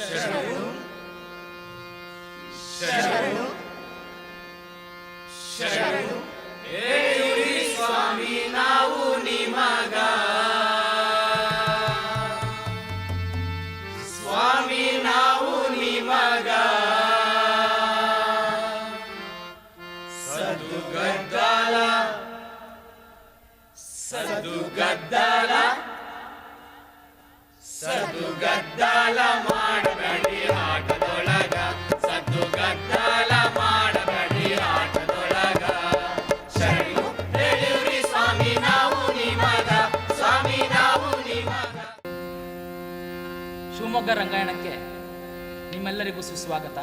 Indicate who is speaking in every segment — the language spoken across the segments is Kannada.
Speaker 1: ಶರಣು ಶರಣು ಶರಣು ಹೇಳುರಿ ಸ್ವಾಮಿ ನಾವು ನಿಮಗ ಸ್ವಾಮಿ ನಾವು ನಿಮಗ ಸದುಗದ್ದಲ ಸದುಗದ್ದಲ ಸದುಗದ್ದಲ ಮಾಡಬೇಡಿ ಆಟದೊಳಗ ಸದುಗದ್ದಲ ಮಾಡಬೇಡಿ ಆಟದೊಳಗ ಶರಣು ಹೇಳುರಿ ಸ್ವಾಮಿ ನಾವು ನಿಮಗ ಸ್ವಾಮಿ ನಾವು ನಿಮಗ.
Speaker 2: ಶಿವಮೊಗ್ಗ ರಂಗಾಯಣಕ್ಕೆ ನಿಮ್ಮೆಲ್ಲರಿಗೂ ಸುಸ್ವಾಗತ.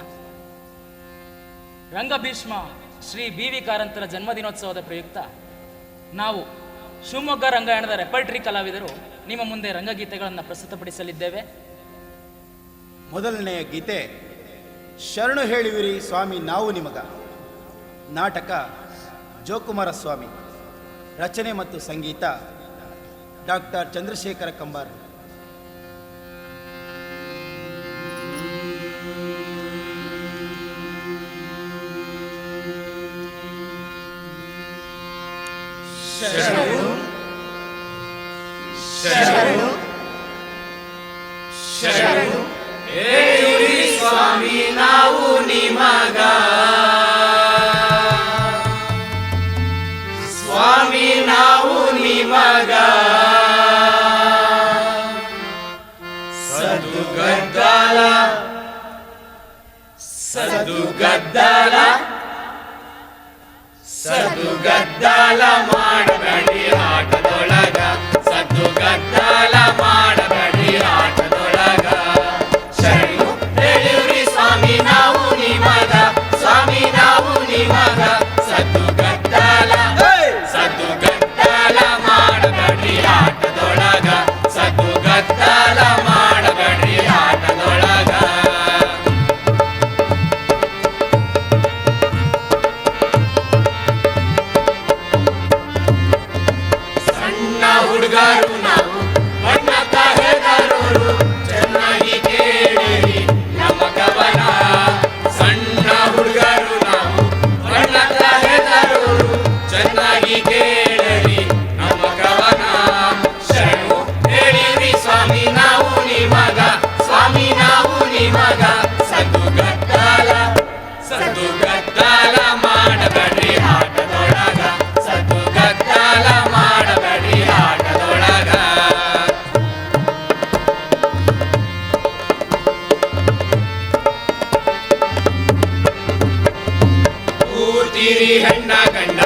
Speaker 2: ರಂಗಭೀಷ್ಮ ಶ್ರೀ ಬಿ.ವಿ. ಕಾರಂತರ ಜನ್ಮದಿನೋತ್ಸವದ ಪ್ರಯುಕ್ತ ನಾವು ಶಿವಮೊಗ್ಗ ರಂಗಾಯಣದ ರೆಪರ್ಟರಿ ಕಲಾವಿದರು ನಿಮ್ಮ ಮುಂದೆ ರಂಗಗೀತೆಗಳನ್ನು ಪ್ರಸ್ತುತಪಡಿಸಲಿದ್ದೇವೆ.
Speaker 3: ಮೊದಲನೆಯ ಗೀತೆ ಶರಣು ಹೇಳುವಿರಿ ಸ್ವಾಮಿ ನಾವು ನಿಮಗ. ನಾಟಕ ಜೋಕುಮಾರ ಸ್ವಾಮಿ. ರಚನೆ ಮತ್ತು ಸಂಗೀತ ಡಾಕ್ಟರ್ ಚಂದ್ರಶೇಖರ ಕಂಬಾರ್.
Speaker 1: ಶರಣು ಶರಣು ಶರಣು ಹೇಳುರಿ ಸ್ವಾಮಿ ನಾವು ನಿಮಗ ಸ್ವಾಮಿ ನಾವು ನಿಮಗ ಸದುಗದ್ದಲ ಸದುಗದ್ದಲ ಸದುಗದ್ದಲ ಮಾಡಬೇಡಿ ಆಟದೊಳಗ ಸದುಗದ್ದಲ ಮಾಡಬೇಡಿ ಆಟದೊಳಗ ಶರಣು ಹೇಳುರಿ ಸ್ವಾಮಿ ನಾವು ನಿಮಗ ಸ್ವಾಮಿ ನಾವು ನಿಮಗ ಸದುಗದ್ದಲ ಸದುಗದ್ದಲ ಮಾಡಬೇಡಿ ಆಟದೊಳಗ ಸದುಗದ್ದಲ ಮಾಡಬೇಡಿ ಆಟದೊಳಗ. ಹುಡುಗರು ನಾವು ಬಣ್ಣದ ಹೆದರೋರು ಚೆನ್ನಾಗಿ ಕೇಳಿರಿ ನಮ್ಮ ಕವನ ಸಣ್ಣ ಹುಡುಗರು ನಾವು ಬಣ್ಣದ ಹೆದರೋರು ಚೆನ್ನಾಗಿ ಕೇಳಿರಿ ನಮ್ಮ ಕವನ ಶರಣು ಹೇಳಿರಿ ಸ್ವಾಮಿ ನಾವು ನಿಮಗ ಸ್ವಾಮಿ ನಾವು ನಿಮಗ ಸದುಗದ್ದಲ ಸದುಗದ್ದಲ ಮಾಡಬೇಡಿ ಆಟದೊಳಗ ಸದುಗದ್ದಲ ಮಾಡಬೇಡಿ ಆಟದೊಳಗ. ಕೂತಿರಿ ಹೆಣ್ಣ ಗಂಡ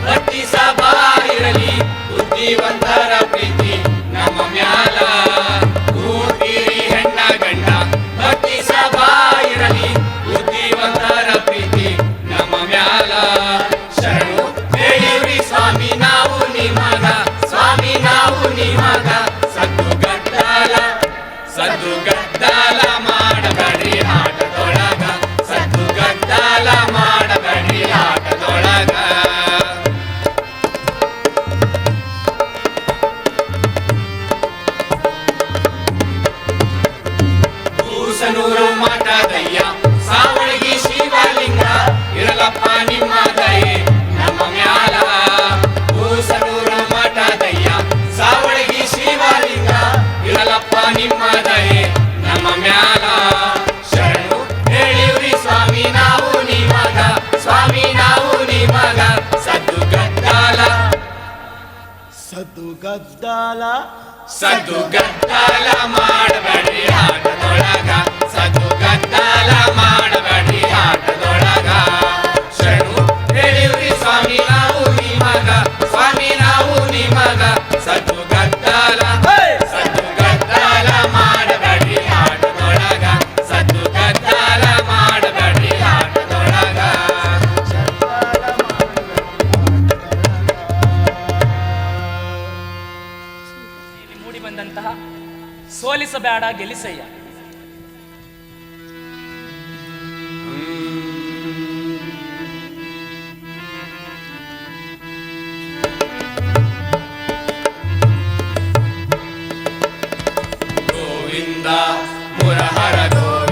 Speaker 1: ಭಕ್ತಿ ಸಭಾ ಇರಲಿ ಬುದ್ಧಿವಂತರ ಪ್ರೀತಿ ನಮ್ಮ ಮ್ಯಾಲ ಕೂತಿರಿ ಹೆಣ್ಣ ಗಂಡ ಭಕ್ತಿ ಸಭಾ ಇರಲಿ ಬುದ್ಧಿವಂತರ ಪ್ರೀತಿ ನಮ್ಮ ಮ್ಯಾಲ ಶರಣು ಹೇಳುರಿ ಸ್ವಾಮಿ ನಾವು ನಿಮಗ ಸ್ವಾಮಿ ನಾವು ನಿಮಗ ಸದುಗದ್ದಲ ಸದುಗದ್ದಲ ಮಾಡಬೇಡಿ ಆಟದೊಳಗ ಸದುಗದ್ದಲ ಮಾಡಬೇಡಿ ಆಟದೊಳಗ. ಕೂಸನೂರು ಮಠದಯ್ಯ ಸಾವಳಗಿ ಶಿವಲಿಂಗ ಇರಲಪ್ಪ ನಿಮ್ಮ ದಯೆ ನಮ್ಮ ಮ್ಯಾಲ ಕೂಸನೂರು ಮಠದಯ್ಯ ಸಾವಳಗಿ ಶಿವಲಿಂಗ ಇರಲಪ್ಪ ನಿಮ್ಮ ದಯೆ ನಮ್ಮ ಮ್ಯಾಲ ಶರಣು ಹೇಳಿವ್ರಿ ಸ್ವಾಮಿ ನಾವು ನಿಮಗ ಸ್ವಾಮಿ ನಾವು ನಿಮಗ ಸದುಗದ್ದಲ
Speaker 3: ಸದುಗದ್ದಲ
Speaker 1: ಸದುಗದ್ದಲ ಮಾಡಬೇಡಿ ಆಟದೊಳಗ ಸದುಗದ್ದಲ ಮಾಡಬೇಡಿ ಆಟದೊಳಗ ಶರಣು ಹೇಳಿವ್ರಿ ಸ್ವಾಮಿ ನಾವು ನಿಮಗ ಸ್ವಾಮಿ ನಾವು ನಿಮಗ ಸದುಗದ್ದಲ ಸದುಗದ್ದಲ ಮಾಡಬೇಡಿ ಆಟದೊಳಗ ಸದುಗದ್ದಲ ಮಾಡಬೇಡಿ ಆಟದೊಳಗ.
Speaker 2: ಇಲ್ಲಿ ಮೂಡಿ ಬಂದಂತಹ ಸೋಲಿಸಬೇಡ ಗೆಲಿಸಯ್ಯ.
Speaker 1: ಗೋವಿಂದ ಮುರಹರ ಗೋವಿಂದ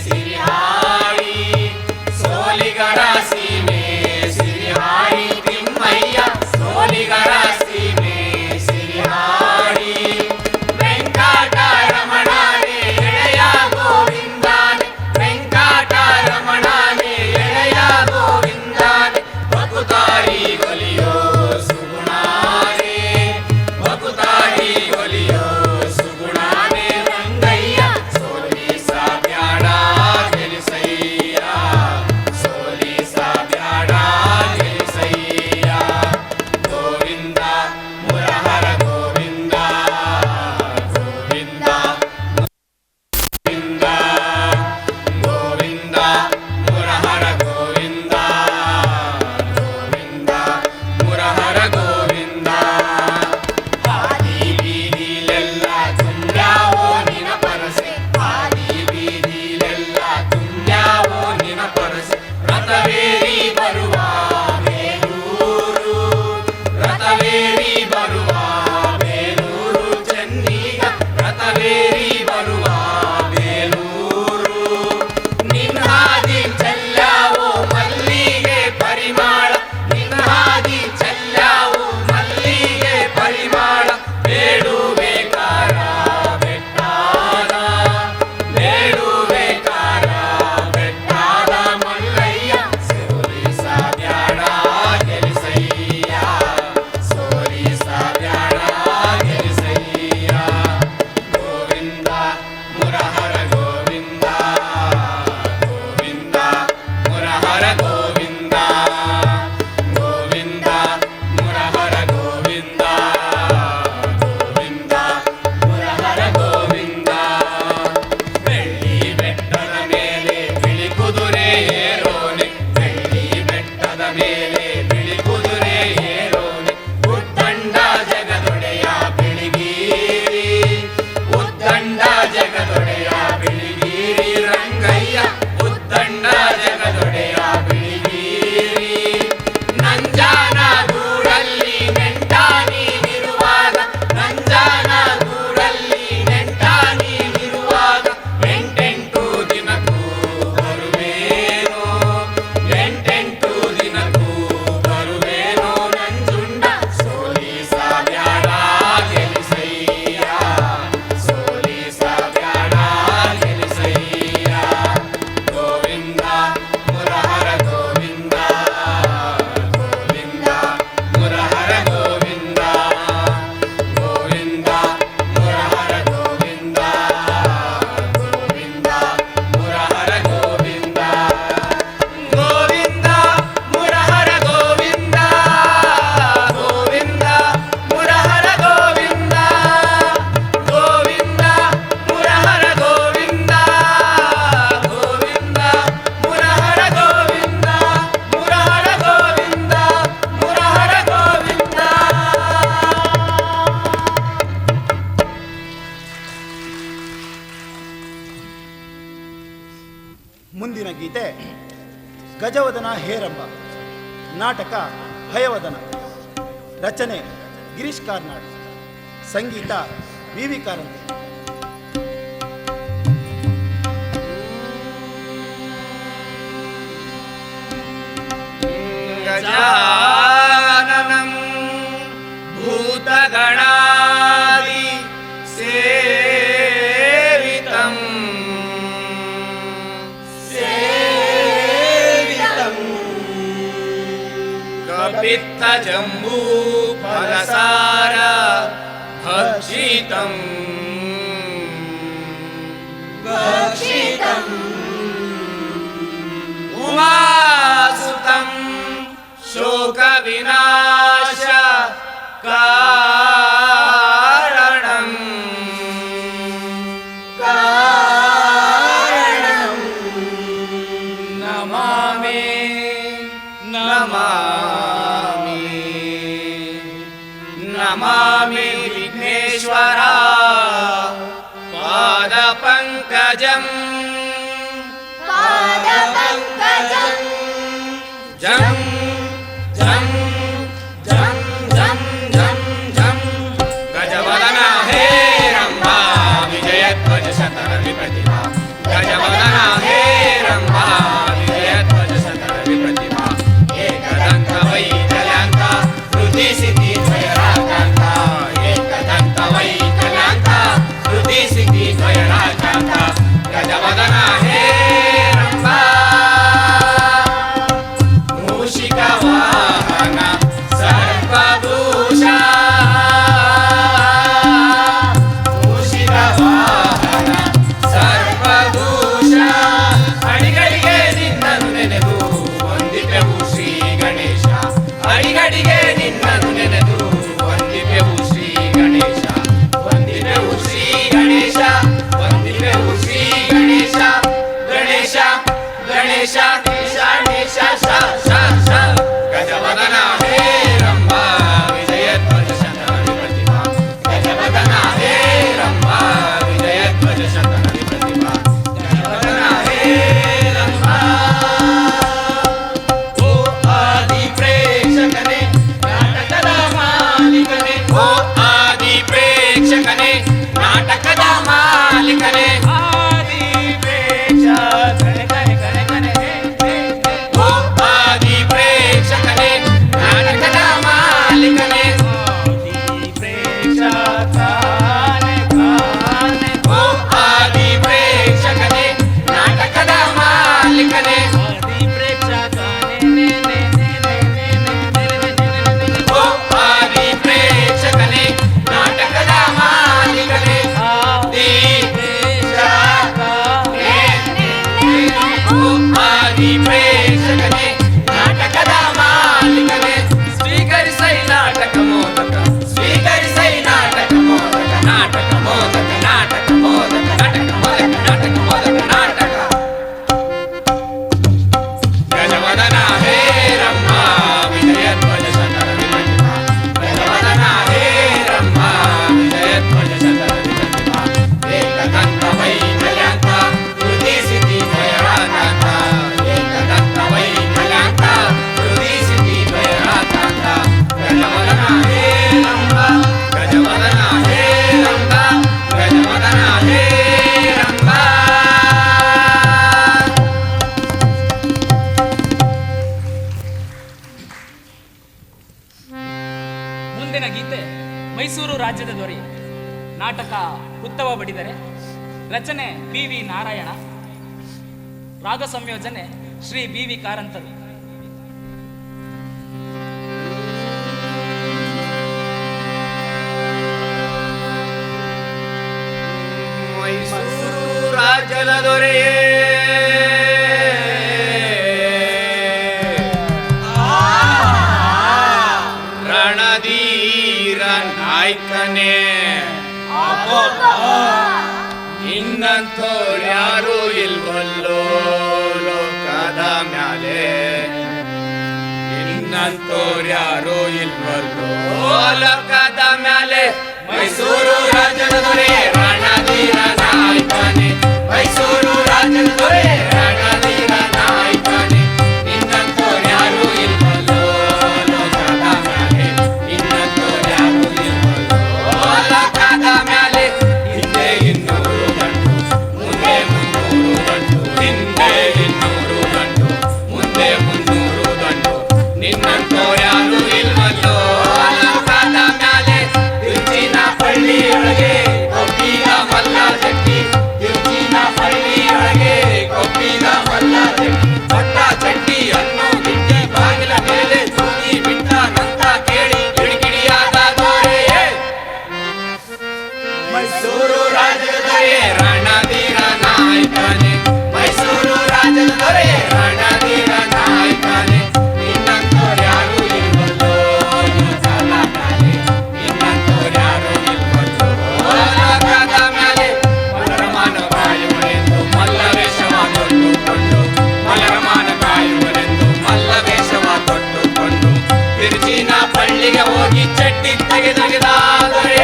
Speaker 1: ಸಿರಿಹಾಡಿ ಸೋಲಿಗರ ಸೀಮೆ ಸಿರಿಹಾಡಿ ತಿಮ್ಮಯ್ಯ ಸೋಲಿಗರ ಸೀಮೆ ಸಿರಿಹಾಡಿ ವೆಂಕಟರಮಣನೇ ಎಳೆಯ ಗೋವಿಂದನೇ ವೆಂಕಟರಮಣನೇ ಎಳೆಯ ಗೋವಿಂದನೇ ಬಕುತಾಯಿ ಒಲಿಯೋ ಸುಗುಣಾನೇ ಬಕುತಾಯಿ ಒಲಿಯೋ ಸುಗುಣಾನೇ ರಂಗಯ್ಯ ಸೋಲಿಸ ಬ್ಯಾಡ ಗೆಲಿಸಯ್ಯ ಸೋಲಿಸ ಬ್ಯಾಡ ಗೆಲಿಸಯ್ಯ ಗೋವಿಂದ ಮುರಹರ ಗೋವಿಂದ ಗೋವಿಂದ ಗೋವಿಂದ ಗೋವಿಂದ ಮುರಹರ ಗೋವಿಂದ ಗೋವಿಂದ ಮುರಹರ ಗೋವಿಂದ ಹಾದಿ ಬೀದಿಲೆಲ್ಲ ತುಂಬ್ಯಾವೋ ನಿನ ಪರಸೆ ಹಾದಿ ಬೀದಿಲೆಲ್ಲ ತುಂಬ್ಯಾವೋ ನಿನ ಪರಸೆ ರಥವೇರಿ ಬರುವ ಬೇಲೂರು ರಥವೇರಿ ಬರುವ ಬೇಲೂರು ಚೆನ್ನೀಗ ರಥವೇರಿ ಬರುವ ಬೇಲೂರು ನಿನ್ಹಾದಿ ಚೆಲ್ಲಾವೋ ಮಲ್ಲಿಗೆ ಪರಿಮಾಳ ನಿನ್ಹಾದಿ ಚೆಲ್ಲಾವೋ ಮಲ್ಲಿಗೆ ಪರಿಮಾಳ ಬೇಡುವೇಕಾರ ಬೆಟ್ಟಾದ ಬೇಡುವೇಕಾರ ಬೆಟ್ಟಾದ ಮಲ್ಲಯ್ಯ ಸೋಲಿಸ ಬ್ಯಾಡ ಗೆಲಿಸಯ್ಯ ಸೋಲಿಸ ಬ್ಯಾಡ ಗೆಲಿಸಯ್ಯ ಗೋವಿಂದ ಮುರಹರ ಗೋವಿಂದ ಗೋವಿಂದ ಮುರಹರ ಗೋವಿಂದ ಗೋವಿಂದ ಮುರಹರ ಗೋವಿಂದ ಗೋವಿಂದ ಮುರಹರ ಗೋವಿಂದ ಬೆಳ್ಳಿ ಬೆಟ್ಟದ ಮೇಲೆ ಬಿಳಿ ಕುದುರೆ ಏರೋನೆ ಬೆಳ್ಳಿ ಬೆಟ್ಟದ ಮೇಲೆ ಬಿಳಿ ಕುದುರೆ ಏರೋನೆ ಉದ್ದಂಡ ಜಗದೊಡೆಯ ಬಿಳಿಗಿರಿ ಉದ್ದಂಡ ಜಗದೊಡೆಯ ಬಿಳಿಗಿರಿ ರಂಗಯ್ಯ ಉದ್ದಂಡ ಜಗದೊಡೆಯ ಬಿಳಿಗಿರಿ ನಂಜಾನ ಗೂಡಲ್ಲಿ ನೆಂಟ ನೀನಿರುವಾಗ ನಂಜಾನ ಗೂಡಲ್ಲಿ ನೆಂಟ ನೀನಿರುವಾಗ ಎಂಟೆಂಟು ದಿನಕ್ಕೂ ಬರುವೇನೋ ಎಂಟೆಂಟು ದಿನಕ್ಕೂ ಬರುವೇನೋ ನಂಜುಂಡ ಸೋಲಿಸ ಬ್ಯಾಡ ಗೆಲಿಸಯ್ಯ ಸೋಲಿಸ ಬ್ಯಾಡ ಗೆಲಿಸಯ್ಯ ಗೋವಿಂದ ಮುರಹರ ಗೋವಿಂದ ಗೋವಿಂದ ಮುರಹರ ಗೋವಿಂದ ಗೋವಿಂದ ಮುರಹರ ಗೋವಿಂದ ಗೋವಿಂದ ಮುರಹರ ಗೋವಿಂದ ಗೋವಿಂದ ಮುರಹರ ಗೋವಿಂದ ಗೋವಿಂದ ಮುರಹರ ಗೋವಿಂದ ಗೋವಿಂದ ಮುರಹರ ಗೋವಿಂದ ಗೋವಿಂದ ಮುರಹರ ಗೋವಿಂದ ಮುರಹರ ಗೋವಿಂದ ಮುರಹರ ಗೋವಿಂದ
Speaker 3: ಮುಂದಿನ ಗೀತೆ ಗಜವದನ ಹೇರಂಬ. ನಾಟಕ ಹಯವದನ. ರಚನೆ ಗಿರೀಶ್ ಕಾರ್ನಾಡ್. ಸಂಗೀತ ವಿ ಕಾರಂತಿ.
Speaker 1: ಗಜಾನನಂ ಭೂತಗಣಾದಿ ಸೇವಿತಂ ಕಪಿತ್ತ ಜಂಬೂ ಫಲಸಾರ ಭಕ್ಷಿತಂ ಉಮಾಸುತಂ ಶೋಕ ವಿನಾಶ ಕಾರಣಂ ನಮಾಮಿ ನಮಾಮಿ ನಮಾಮಿ ವಿಘ್ನೇಶ್ವರ ಪಾದ ಪಂಕಜಂ ಜಂ ಜಂ ಗಜವದನ ಹೇರಂಬ ಮೂಷಿಕ ವಾಹನ ಸರ್ಪಭೂಷ ಮೂಷಿಕ ವಾಹನ ಸರ್ಪಭೂಷ ಅಡಿಗಳಿಗೆ ನಿನ್ನನ್ನು ನೆನೆದು ವಂದಿಪೆವು ಶ್ರೀ ಗಣೇಶ ಅಡಿಗಡಿಗೆ ನಿನ್ನನ್ನು ನೆನೆದು ವಂದಿಪೆವು ಶ್ರೀ ಗಣೇಶ ವಂದಿಪೆವು ಶ್ರೀ ಗಣೇಶ ವಂದಿಪೆವು ಶ್ರೀ ಗಣೇಶ ಗಣೇಶ ಗಣೇಶ ಗಣೇಶ ಶ ಶ ಶ ಗಜವದನ ಹೇರಂಬ ವಿಜಯಧ್ವಜ ಶತನದಿ ಪ್ರತಿಭಾ ಗಜವದನ ಹೇರಂಬ ವಿಜಯಧ್ವಜ ಶತನದಿ ಪ್ರತಿಭಾ ಗಜವದನ ಹೇರಂಬ ಓ ಆದಿ ಪ್ರೇಕ್ಷಕನೇ ನಾಟಕದ ಮಾಲೀಕನೇ ಓ ಆದಿ ಪ್ರೇಕ್ಷಕನೇ ನಾಟಕದ ಮಾಲೀಕನೇ ಆದಿ ಪ್ರೇಕ್ಷಕನೇ ಓ ಆದಿ ಪ್ರೇಕ್ಷಕನೇ ನಾಟಕದ ಮಾಲೀಕನೇ ಆದಿ ಪ್ರೇಕ್ಷಕನೇ ಓ ಆದಿ ಪ್ರೇಕ್ಷಕನೇ ನಾಟಕದ ಮಾಲೀಕನೇ ಆದಿ ಪ್ರೇಕ್ಷಕನೇ ಓ ಆದಿ ಪ್ರೇಕ್ಷಕನೇ ನಾಟಕದ ಮಾಲೀಕನೇ ಆದಿ ಓ ಆದಿ ಪ್ರೇಕ್ಷಕನೇ ನಾಟಕದ ಮಾಲೀಕನೇ ಸ್ವೀಕರಿಸೈ ನಾಟಕ ಮೋದಕ ಸ್ವೀಕರಿಸೈ ನಾಟಕ ಮೋದಕ ನಾಟಕ ಮೋದಕ ನಾಟಕ ಮೋದಕ ನಾಟಕ ಮೋದಕ ನಾಟಕ ಮೋದಕ ನಾಟಕ ಗಜವದನ ಹೇರಂಬ ವಿಜಯಧ್ವಜ ಶತನದಿ ಪ್ರತಿಭಾ ಗಜವದನ ಹೇರಂಬ ವಿಜಯಧ್ವಜ ಶತನದಿ ಪ್ರತಿಭಾ ಏಕದಂತ ವೈಕಲ್ಯಾಂತ ಹೃದಯ ಸಿದ್ಧಿ ಭಯರಾತಾಂತ ಏಕದಂತ ವೈಕಲ್ಯಾಂತ ಹೃದಯ ಸಿದ್ಧಿ ಭಯರಾತಾಂತ ಗಜವದನ ಹೇರಂಬ ಗಜವದನ ಹೇರಂಬ ಗಜವದನ ಹೇರಂಬ
Speaker 2: ಮುಂದಿನ ಗೀತೆ ಮೈಸೂರು ರಾಜ್ಯದ ದೊರೆ ನಾಟಕ ಉತ್ತಮ ಬಡಿದರೆ ರಚನೆ ಬಿ.ವಿ. ನಾರಾಯಣ ರಾಗ ಸಂಯೋಜನೆ ಶ್ರೀ ಬಿ.ವಿ. ಕಾರಂತರು
Speaker 1: ಮೈಸೂರು ರಾಜ್ಯದ ದೊರೆಯೇ ರಣಧೀರ ನಾಯಕನೇ ಇನ್ನಂಥೋರು ಯಾರು ಇಲ್ವಲ್ಲೋ ಲೋಕದ ಮ್ಯಾಲೆ ಇನ್ನಂಥೋರು ಯಾರು ಇಲ್ವಲ್ಲೋ ಲೋಕದ ಮ್ಯಾಲೆ ಮೈಸೂರು ರಾಜ್ಯದ ದೊರೆ ರಣಧೀರ ನಾಯಕನೇ ಮೈಸೂರು ರಾಜ್ಯದ ದೊರೆ ರಣಧೀರ ನಾಯಕನೇ ಇನ್ನಂಥೋರು ಯಾರು ಇಲ್ವಲ್ಲೋ ಲೋಕದ ಮ್ಯಾಲೆ ಇನ್ನಂಥೋರು ಯಾರು ಇಲ್ವಲ್ಲೋ ಲೋಕದ ಮ್ಯಾಲೆ ಹಿಂದೆ 200 ಗಂಟು ಮುಂದೆ 300 ಗಂಟು ಹಿಂದೆ 200 ಗಂಟು ಮುಂದೆ 300 ಗಂಟು ನಿನ್ನಂಥೋರು ಯಾರು ಇಲ್ವಲ್ಲೋ ಲೋಕದ ಮ್ಯಾಲೆ ತಿರುಚಿನ ಪಳ್ಳಿಯೊಳಗೆ ಕೊಬ್ಬಿದ ಮಲ್ಲ ಜಟ್ಟಿ ತಿರುಚಿನ ಪಳ್ಳಿಯೊಳಗೆ ಕೊಬ್ಬಿದ ಮಲ್ಲ ಜಟ್ಟಿ ಪಟ್ಟ ಚಡ್ಡಿಯನ್ನು ಗಿಟ್ಟಿ ಬಾಗಿಲ ಮೇಲೆ ತೂಗಿ ಬಿಟ್ಟನಂತ ಕೇಳಿ ಕಿಡಿಕಿಡಿಯಾದ ದೊರೆಯೇ ಮೈಸೂರು ರಾಜ್ಯದ ದೊರೆ ರಣಧೀರ ನಾಯಕನೇ ಮೈಸೂರು ರಾಜ್ಯದ ದೊರೆ ರಣಧೀರ ನಾಯಕನೇ ನಿನ್ನಂಥೋರು ಯಾರು ಇಲ್ವಲ್ಲೋ ಲೋಕದ ಮ್ಯಾಲೆ ನಿನ್ನಂಥೋರು ಯಾರು ಇಲ್ವಲ್ಲೋ ಲೋಕದ ಮ್ಯಾಲೆ ಮಲರಮಾನ ಕಾಯುವರೆಂದು ಮಲ್ಲ ವೇಷವ ತೊಟ್ಟುಕೊಂಡು ಮಲರಮಾನ ಕಾಯುವರೆಂದು ಮಲ್ಲ ವೇಷವ ತೊಟ್ಟುಕೊಂಡು ತಿರುಚಿನ ಪಳ್ಳಿಗೆ ಹೋಗಿ ಚಡ್ಡಿ ತೆಗೆದೊಗೆದ ದೊರೆ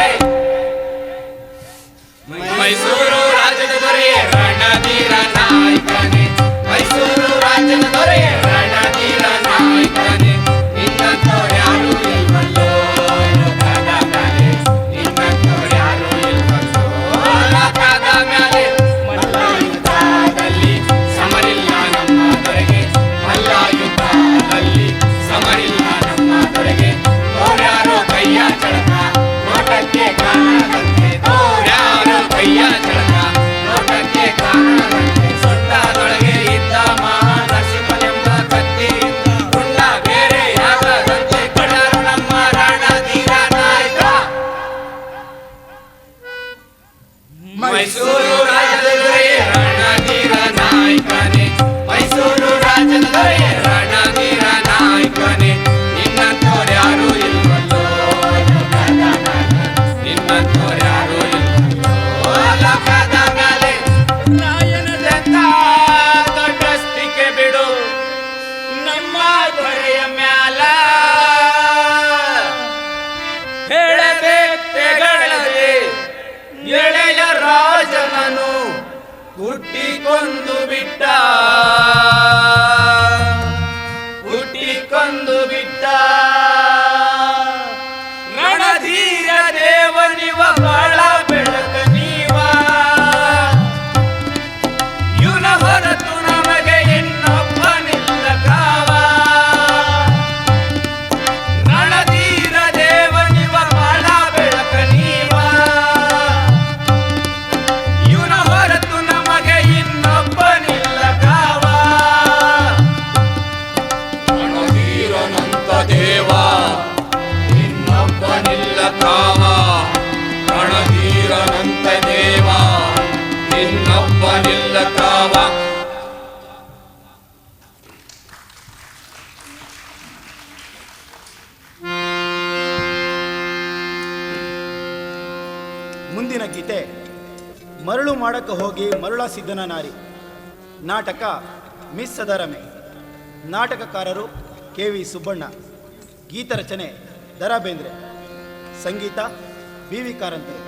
Speaker 1: ಮೈಸೂರು ರಾಜ್ಯದ ದೊರೆ ರಣಧೀರ ನಾಯಕನೇ ಮೈಸೂರು ರಾಜ್ಯದ ದೊರೆ ರಣಧೀರ ನಾಯಕನೇ ನಿನ್ನಂಥೋರು ಯಾರು ಇಲ್ವಲ್ಲೋ ಲೋಕದ ಮ್ಯಾಲೆ ನಿನ್ನಂಥೋರು ಯಾರು ಇಲ್ವಲ್ಲೋ ಲೋಕದ ಮ್ಯಾಲೆ ಮಲ್ಲ ಯುದ್ಧದಲ್ಲಿ ಸಮರಿಲ್ಲ ನಮ್ಮ ದೊರೆಗೆ ಮಲ್ಲ ಯುದ್ಧದಲ್ಲಿ ಸಮರಿಲ್ಲ ನಮ್ಮ ದೊರೆಗೆ ಯಾರೋ ಕೈಯ ಚಳಕ
Speaker 3: ಗೀತೆ ಮರಳು ಮಾಡಕ್ಕೆ ಹೋಗಿ ಮರುಳ ಸಿದ್ಧನ ನಾರಿ. ನಾಟಕ ಮಿಸ್ ಸದರಮೆ. ನಾಟಕಕಾರರು KV ಸುಬ್ಬಣ್ಣ. ಗೀತರಚನೆ ದ.ರಾ ಬೇಂದ್ರೆ. ಸಂಗೀತ BV ಕಾರಂತರು.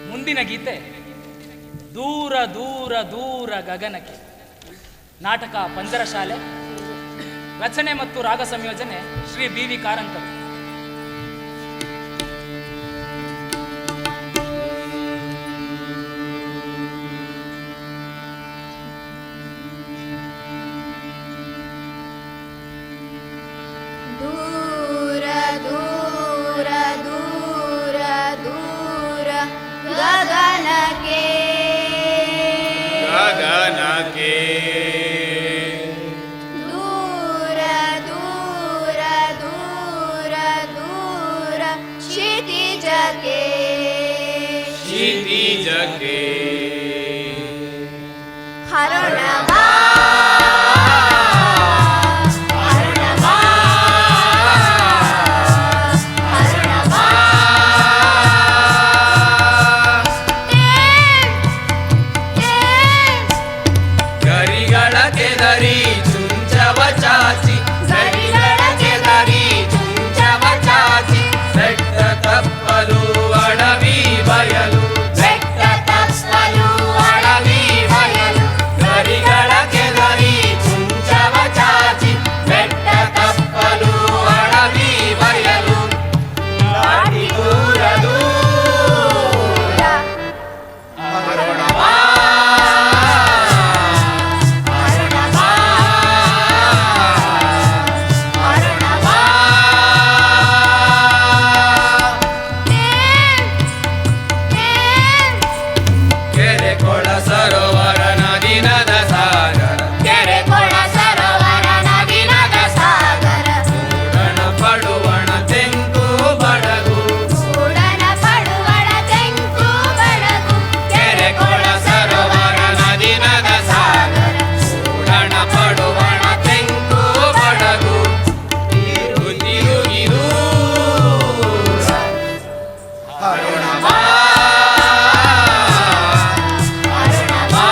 Speaker 2: ಮುಂದಿನ ಗೀತೆ ದೂರ ದೂರ ದೂರ ಗಗನಕ್ಕೆ. ನಾಟಕ ಪಂಜರಶಾಲೆ. ರಚನೆ ಮತ್ತು ರಾಗ ಸಂಯೋಜನೆ ಶ್ರೀ BV ಕಾರಂತರು.
Speaker 4: ದೂರ ದೂರ ದೂರ ದೂರ ಗಗನಕ್ಕೆ
Speaker 1: ಗಗನಕ್ಕೆ
Speaker 4: ದೂರ ದೂರ ದೂರ ದೂರ ಕ್ಷಿತಿಜ
Speaker 1: ಬೀಜಕ್ಕೆ
Speaker 4: ಹರೊಣವಾ ಹರೊಣವಾ ಹರೊಣವಾ
Speaker 1: ಗರಿಗಳ ಕೆದರಿ ಚುಂಚವ ಚಾಚಿ ಗರಿಗಳ ಕೆದರಿ ಚುಂಚವ ಚಾಚಿ ಬೆಟ್ಟ ತಪ್ಪಲು ಅಡವಿ ಬಯಲು ಬೆಟ್ಟ ತಪ್ಪಲು ಅಡವಿ ಬಯಲು ಗರಿಗಳ ಕೆದರಿ ಚುಂಚವ ಚಾಚಿ ಬೆಟ್ಟ ತಪ್ಪಲು ಅಡವಿ ಬಯಲು ದಾಟಿ ದೂರ ದೂರ ಹರೊಣವಾ ಹರೊಣವಾ ಹರೊಣವಾ ಕೆರೆ ಕೊಳ ಸರೋವರ ನದಿ ನದ ಸಾಗರ
Speaker 4: ಕೆರೆ ಕೊಳ ಸರೋವರ ನದಿ ನದ ಸಾಗರ
Speaker 1: ಮೂಡಣ ಪಡುವಣ ತೆಂಕು ಬಡಗು
Speaker 4: ಸೂಡನ ಪಡುವಳ ತೆಂಕು ಬಡಗು
Speaker 1: ಕೆರೆ ಕೊಳ ಸರೋವರ ನದಿ ನದ ಸಾಗರ ಮೂಡಣ ಪಡುವಣ ತೆಂಕು ಬಡಗು ತಿರುಗಿ ದೂರ ಹರೊಣವಾ ಹರೊಣವಾ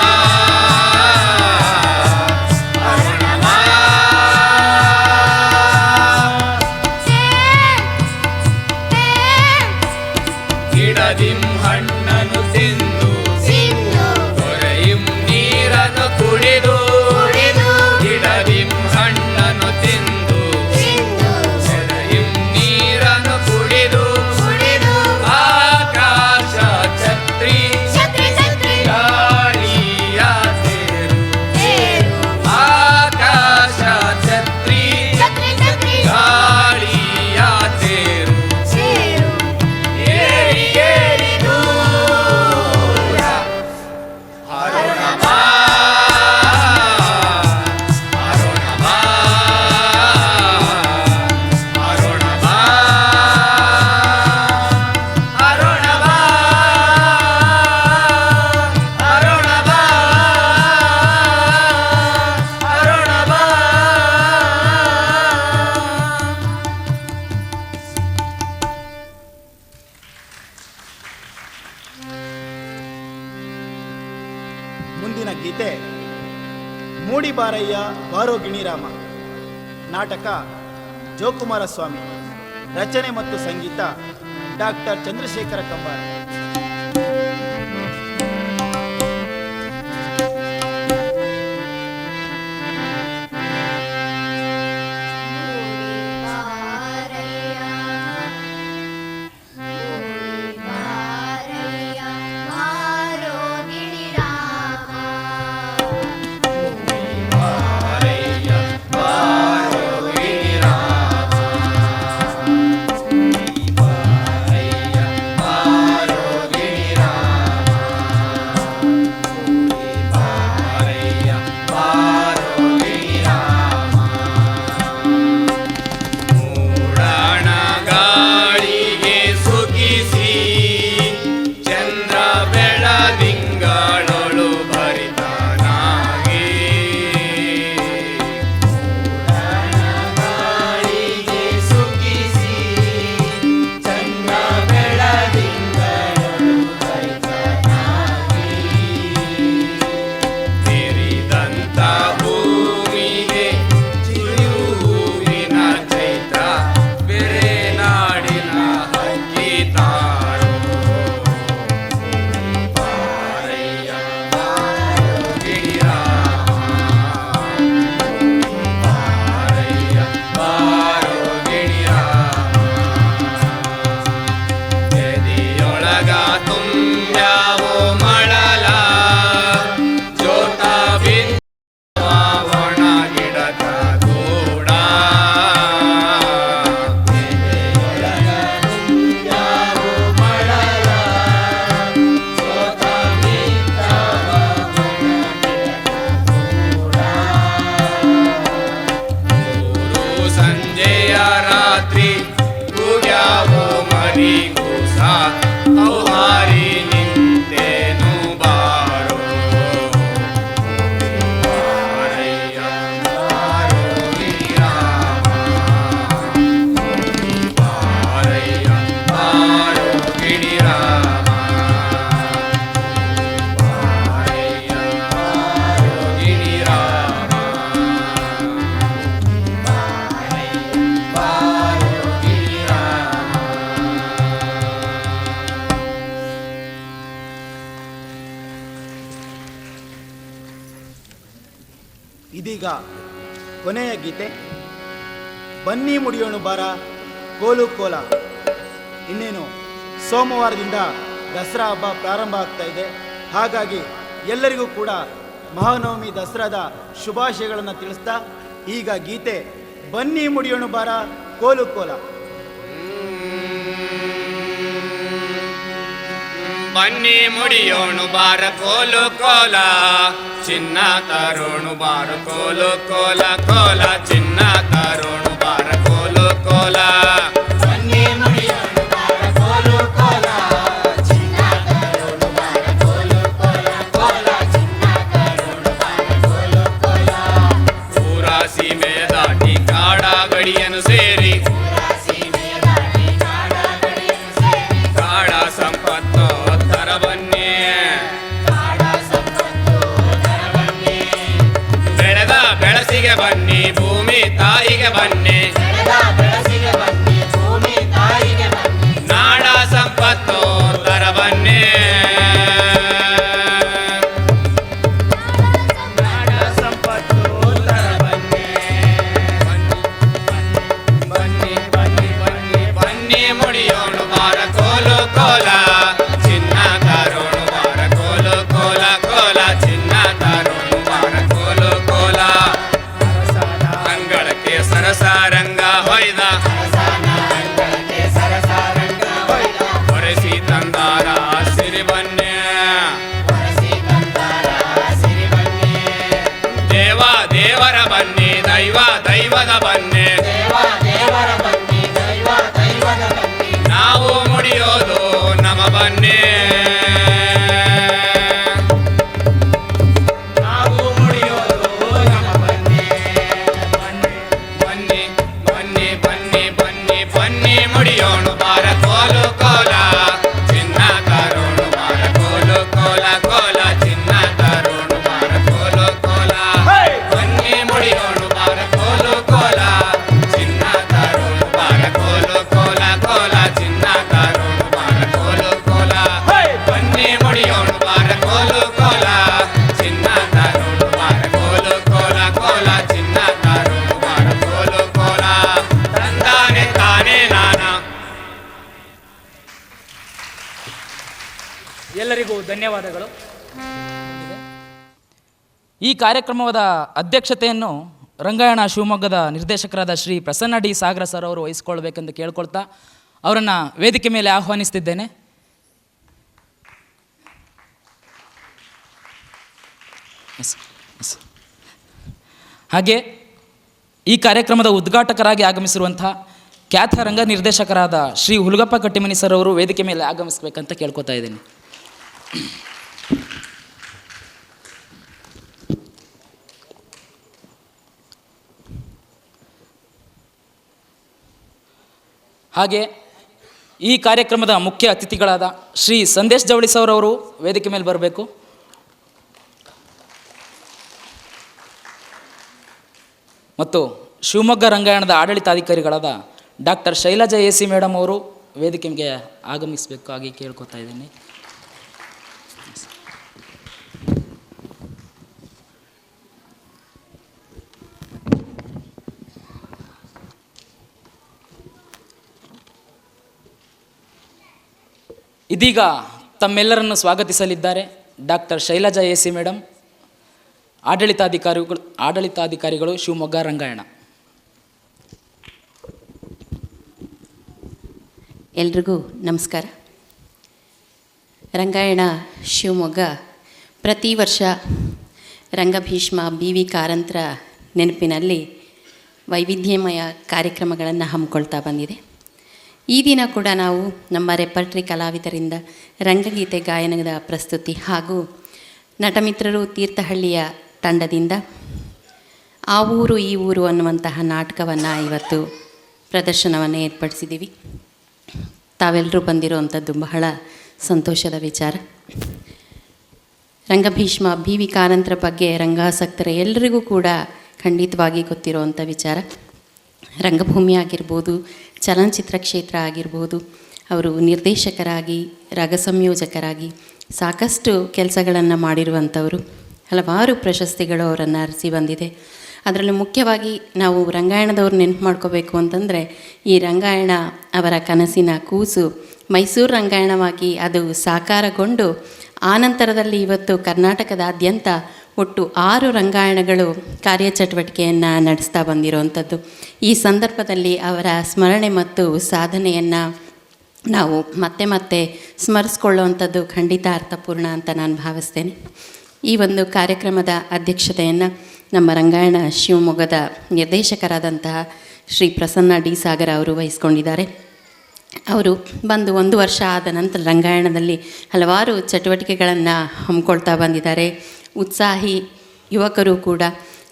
Speaker 1: ಹರೊಣವಾ ಗಿಡದಿಂ ಹಣ್ಣನ್ನು ತಿಂದು
Speaker 4: ಸಿಂಧು
Speaker 1: ದೊರೆಯಿಂ ನೀರನ್ನು ಕುಡಿದು
Speaker 4: ಕುಡಿದು
Speaker 1: ಗಿಡದಿಂ ಹಣ್ಣನ್ನು ತಿಂದು
Speaker 4: ಸಿಂಧು
Speaker 1: ದೊರೆಯಿಂ ನೀರನ್ನು ಕುಡಿದು
Speaker 4: ಕುಡಿದು
Speaker 1: ಆಕಾಶ ಛತ್ರಿ
Speaker 4: ಛತ್ರಿ ಛತ್ರಿ
Speaker 1: ಗಾಳಿಯ ತೇರು
Speaker 4: ತೇರು
Speaker 1: ಆಕಾಶ ಛತ್ರಿ
Speaker 4: ಛತ್ರಿ ಛತ್ರಿ
Speaker 1: ಗಾಳಿಯ ತೇರು
Speaker 4: ತೇರು
Speaker 1: ಏರಿ ಏರಿ ದೂರ ಹರೊಣವಾ ಹರೊಣವಾ ಹರೊಣವಾ ಹರೊಣವಾ ಹರೊಣವಾ ಹರೊಣವಾ
Speaker 3: ಮುಂದಿನ ಗೀತೆ ಮೂಡಿಬಾರಯ್ಯ ಬಾರೋ ಗಿಣಿರಾಮ. ನಾಟಕ ಜೋಕುಮಾರ ಸ್ವಾಮಿ. ರಚನೆ ಮತ್ತು ಸಂಗೀತ ಡಾಕ್ಟರ್ ಚಂದ್ರಶೇಖರ ಕಂಬಾರ.
Speaker 4: ಮೂಡಿಬಾರಯ್ಯ ಮೂಡಿಬಾರಯ್ಯ ಬಾರೋ ಗಿಣಿರಾಮ
Speaker 1: ಬಾರಯ್ಯ ಬಾರೋ ಗಿಣಿರಾಮ ಬಾರಯ್ಯ ಬಾರೋ
Speaker 3: ಇದೀಗ ಕೊನೆಯ ಗೀತೆ ಬನ್ನಿ ಮುಡಿಯೋಣು ಬಾರ ಕೋಲು ಕೋಲ. ಇನ್ನೇನು ಸೋಮವಾರದಿಂದ ದಸರಾ ಹಬ್ಬ ಪ್ರಾರಂಭ ಆಗ್ತಾ ಇದೆ. ಹಾಗಾಗಿ ಎಲ್ಲರಿಗೂ ಕೂಡ ಮಹಾನವಮಿ ದಸರಾದ ಶುಭಾಶಯಗಳನ್ನು ತಿಳಿಸ್ತಾ ಈಗ ಗೀತೆ ಬನ್ನಿ ಮುಡಿಯೋಣು ಬಾರ ಕೋಲು ಕೋಲ.
Speaker 1: ಬನ್ನಿ ಮುಡಿಯೋಣು ಬಾರ ಕೋಲು ಕೋಲ, ಚಿನ್ನ ತರೋಣು ಬಾರ ಕೋಲು ಕೋಲ ಕೋಲ, ಚಿನ್ನ ತರೋಣು ಬಾರ ಕೋಲು ಕೋಲ.
Speaker 4: ಬನ್ನಿ ಮುಡಿಯೋಣು ಬಾರ ಕೋಲು ಕೋಲ, ಚಿನ್ನ ತರೋಣು ಬಾರ ಕೋಲು ಕೋಲ ಕೋಲ, ಚಿನ್ನ ತರೋಣು ಬಾರ ಕೋಲು ಕೋಲ.
Speaker 1: ಊರ ಸೀಮೆ ದಾಟಿ ಕಾಡ ಗಡಿಯನ್ನು ಸೇರಿ, ಕಾಡ ಸಂಪತ್ತು ತರ ಬನ್ನಿ, ಬೆಳೆದ ಬೆಳಸಿಗೆ ಬನ್ನಿ, ಭೂಮಿ ತಾಯಿಗೆ ಬನ್ನಿ, ನಾಡ ಸಂಪತ್ತು ತರ ಬನ್ನಿ, ನಾಡ ಸಂಪತ್ತು ತರ ಬನ್ನಿ. ಬನ್ನಿ ಬನ್ನಿ ಬನ್ನಿ ಬನ್ನಿ ಮುಡಿಯೋಣು ಬಾರ ಕೋಲು ಕೋಲ, ಚಿನ್ನ ತರೋಣು ಬಾರ ಕೋಲು ಕೋಲ ಕೋಲ, ಚಿನ್ನ ತರೋಣು ಬಾರ ಕೋಲು ಕೋಲ. ಅಂಗಳಕ್ಕೆ ಸರಸಾರಂಗ ಹೊಯ್ದ, ಹೊರಸಿ ತಂದಾರ ಸಿರಿ ಬನ್ನಿ, ದೇವ ದೇವರ ಬನ್ನಿ, ದೈವ ದೈವದ ಬನ್ನಿ, ನಾವು ಮುಡಿಯೋದು ನಮ ಬನ್ನಿ, ನಾವು ಮುಡಿಯೋದು ನಮ ಬನ್ನಿ. ಬನ್ನಿ ಬನ್ನಿ ಬನ್ನಿ ಬನ್ನಿ ಬನ್ನಿ ಮುಡಿಯೋಣು ಬಾರ ಕೋಲು ಕೋಲ, ಚಿನ್ನ ತರೋಣು ಬಾರ ಕೋಲು ಕೋಲ ಕೋಲ, ಚಿನ್ನ ತರೋಣು ಬಾರ ಕೋಲು ಕೋಲ. ಬನ್ನಿ ಮುಡಿಯೋಣು ಬಾರ ಕೋಲು ಕೋಲ, ಚಿನ್ನ ತರೋಣು ಬಾರ ಕೋಲು ಕೋಲ ಕೋಲ, ಚಿನ್ನ ತರೋಣು ಬಾರ ಕೋಲು ಕೋಲ. ಬನ್ನಿ ಮುಡಿಯೋಣು ಬಾರ ಕೋಲು ಕೋಲ, ಚಿನ್ನ ತರೋಣು ಬಾರ ಕೋಲು ಕೋಲ ಕೋಲ, ಚಿನ್ನ ತರೋಣು ಬಾರ ಕೋಲು ಕೋಲ. ತಂದಾನೆ ತಾನೇ ನಾನ.
Speaker 2: ಎಲ್ಲರಿಗೂ ಧನ್ಯವಾದಗಳು. ಈ ಕಾರ್ಯಕ್ರಮದ ಅಧ್ಯಕ್ಷತೆಯನ್ನು ರಂಗಾಯಣ ಶಿವಮೊಗ್ಗದ ನಿರ್ದೇಶಕರಾದ ಶ್ರೀ ಪ್ರಸನ್ನ ಡಿ ಸಾಗರ ಸರ್ ಅವರು ವಹಿಸಿಕೊಳ್ಬೇಕೆಂದು ಕೇಳ್ಕೊಳ್ತಾ ಅವರನ್ನು ವೇದಿಕೆ ಮೇಲೆ ಆಹ್ವಾನಿಸ್ತಿದ್ದೇನೆ. ಹಾಗೆ ಈ ಕಾರ್ಯಕ್ರಮದ ಉದ್ಘಾಟಕರಾಗಿ ಆಗಮಿಸಿರುವಂಥ ಖ್ಯಾತ ರಂಗ ನಿರ್ದೇಶಕರಾದ ಶ್ರೀ ಹುಲಗಪ್ಪ ಕಟ್ಟಿಮನಿ ಸರ್ ಅವರು ವೇದಿಕೆ ಮೇಲೆ ಆಗಮಿಸಬೇಕಂತ ಕೇಳ್ಕೊತಾ ಇದ್ದೀನಿ. ಹಾಗೆ ಈ ಕಾರ್ಯಕ್ರಮದ ಮುಖ್ಯ ಅತಿಥಿಗಳಾದ ಶ್ರೀ ಸಂದೇಶ್ ಜವಳಿ ಸರ್ ಅವರು ವೇದಿಕೆ ಮೇಲೆ ಬರಬೇಕು. ಮತ್ತು ಶಿವಮೊಗ್ಗ ರಂಗಾಯಣದ ಆಡಳಿತಾಧಿಕಾರಿಗಳಾದ doctor Shailaja A C madam ಅವರು ವೇದಿಕೆಗೆ ಆಗಮಿಸಬೇಕಾಗಿ ಕೇಳ್ಕೊತಾ ಇದ್ದೀನಿ. ಇದೀಗ ತಮ್ಮೆಲ್ಲರನ್ನು ಸ್ವಾಗತಿಸಲಿದ್ದಾರೆ doctor Shailaja A C madam, ಆಡಳಿತಾಧಿಕಾರಿಗಳು ಶಿವಮೊಗ್ಗ ರಂಗಾಯಣ.
Speaker 5: ಎಲ್ರಿಗೂ ನಮಸ್ಕಾರ. ರಂಗಾಯಣ ಶಿವಮೊಗ್ಗ ಪ್ರತಿ ವರ್ಷ ರಂಗಭೀಷ್ಮ ಬಿ ವಿ ಕಾರಂತರ ನೆನಪಿನಲ್ಲಿ ವೈವಿಧ್ಯಮಯ ಕಾರ್ಯಕ್ರಮಗಳನ್ನು ಹಮ್ಮಿಕೊಳ್ತಾ ಬಂದಿದೆ. ಈ ದಿನ ಕೂಡ ನಾವು ನಮ್ಮ ರೆಪರ್ಟ್ರಿ ಕಲಾವಿದರಿಂದ ರಂಗಗೀತೆ ಗಾಯನದ ಪ್ರಸ್ತುತಿ ಹಾಗೂ ನಟಮಿತ್ರರು ತೀರ್ಥಹಳ್ಳಿಯ ತಂಡದಿಂದ ಆ ಊರು ಈ ಊರು ಅನ್ನುವಂತಹ ನಾಟಕವನ್ನು ಇವತ್ತು ಪ್ರದರ್ಶನವನ್ನು ಏರ್ಪಡಿಸಿದ್ದೀವಿ. ತಾವೆಲ್ಲರೂ ಬಂದಿರುವಂಥದ್ದು ಬಹಳ ಸಂತೋಷದ ವಿಚಾರ. ರಂಗಭೀಷ್ಮ ಬಿ ವಿ ಕಾರಂತರ ಬಗ್ಗೆ ರಂಗಾಸಕ್ತರ ಎಲ್ಲರಿಗೂ ಕೂಡ ಖಂಡಿತವಾಗಿ ಗೊತ್ತಿರುವಂಥ ವಿಚಾರ. ರಂಗಭೂಮಿ ಆಗಿರ್ಬೋದು, ಚಲನಚಿತ್ರ ಕ್ಷೇತ್ರ ಆಗಿರ್ಬೋದು, ಅವರು ನಿರ್ದೇಶಕರಾಗಿ, ರಾಗ ಸಂಯೋಜಕರಾಗಿ ಸಾಕಷ್ಟು ಕೆಲಸಗಳನ್ನು ಮಾಡಿರುವಂಥವರು. ಹಲವಾರು ಪ್ರಶಸ್ತಿಗಳು ಅವರನ್ನು ಅರಸಿ ಬಂದಿದೆ. ಅದರಲ್ಲೂ ಮುಖ್ಯವಾಗಿ ನಾವು ರಂಗಾಯಣದವ್ರು ನೆನಪು ಮಾಡ್ಕೋಬೇಕು ಅಂತಂದರೆ, ಈ ರಂಗಾಯಣ ಅವರ ಕನಸಿನ ಕೂಸು ಮೈಸೂರು ರಂಗಾಯಣವಾಗಿ ಅದು ಸಾಕಾರಗೊಂಡು ಆನಂತರದಲ್ಲಿ ಇವತ್ತು ಕರ್ನಾಟಕದಾದ್ಯಂತ ಒಟ್ಟು 6 ರಂಗಾಯಣಗಳು ಕಾರ್ಯಚಟುವಟಿಕೆಯನ್ನು ನಡೆಸ್ತಾ ಬಂದಿರುವಂಥದ್ದು. ಈ ಸಂದರ್ಭದಲ್ಲಿ ಅವರ ಸ್ಮರಣೆ ಮತ್ತು ಸಾಧನೆಯನ್ನು ನಾವು ಮತ್ತೆ ಮತ್ತೆ ಸ್ಮರಿಸ್ಕೊಳ್ಳುವಂಥದ್ದು ಖಂಡಿತ ಅರ್ಥಪೂರ್ಣ ಅಂತ ನಾನು ಭಾವಿಸ್ತೇನೆ. ಈ ಒಂದು ಕಾರ್ಯಕ್ರಮದ ಅಧ್ಯಕ್ಷತೆಯನ್ನು ನಮ್ಮ ರಂಗಾಯಣ ಶಿವಮೊಗ್ಗದ ನಿರ್ದೇಶಕರಾದಂತಹ ಶ್ರೀ ಪ್ರಸನ್ನ ಡಿ ಸಾಗರ ಅವರು ವಹಿಸ್ಕೊಂಡಿದ್ದಾರೆ. ಅವರು ಬಂದು 1 ವರ್ಷ ಆದ ನಂತರ ರಂಗಾಯಣದಲ್ಲಿ ಹಲವಾರು ಚಟುವಟಿಕೆಗಳನ್ನು ಹಮ್ಮಿಕೊಳ್ತಾ ಬಂದಿದ್ದಾರೆ. ಉತ್ಸಾಹಿ ಯುವಕರು ಕೂಡ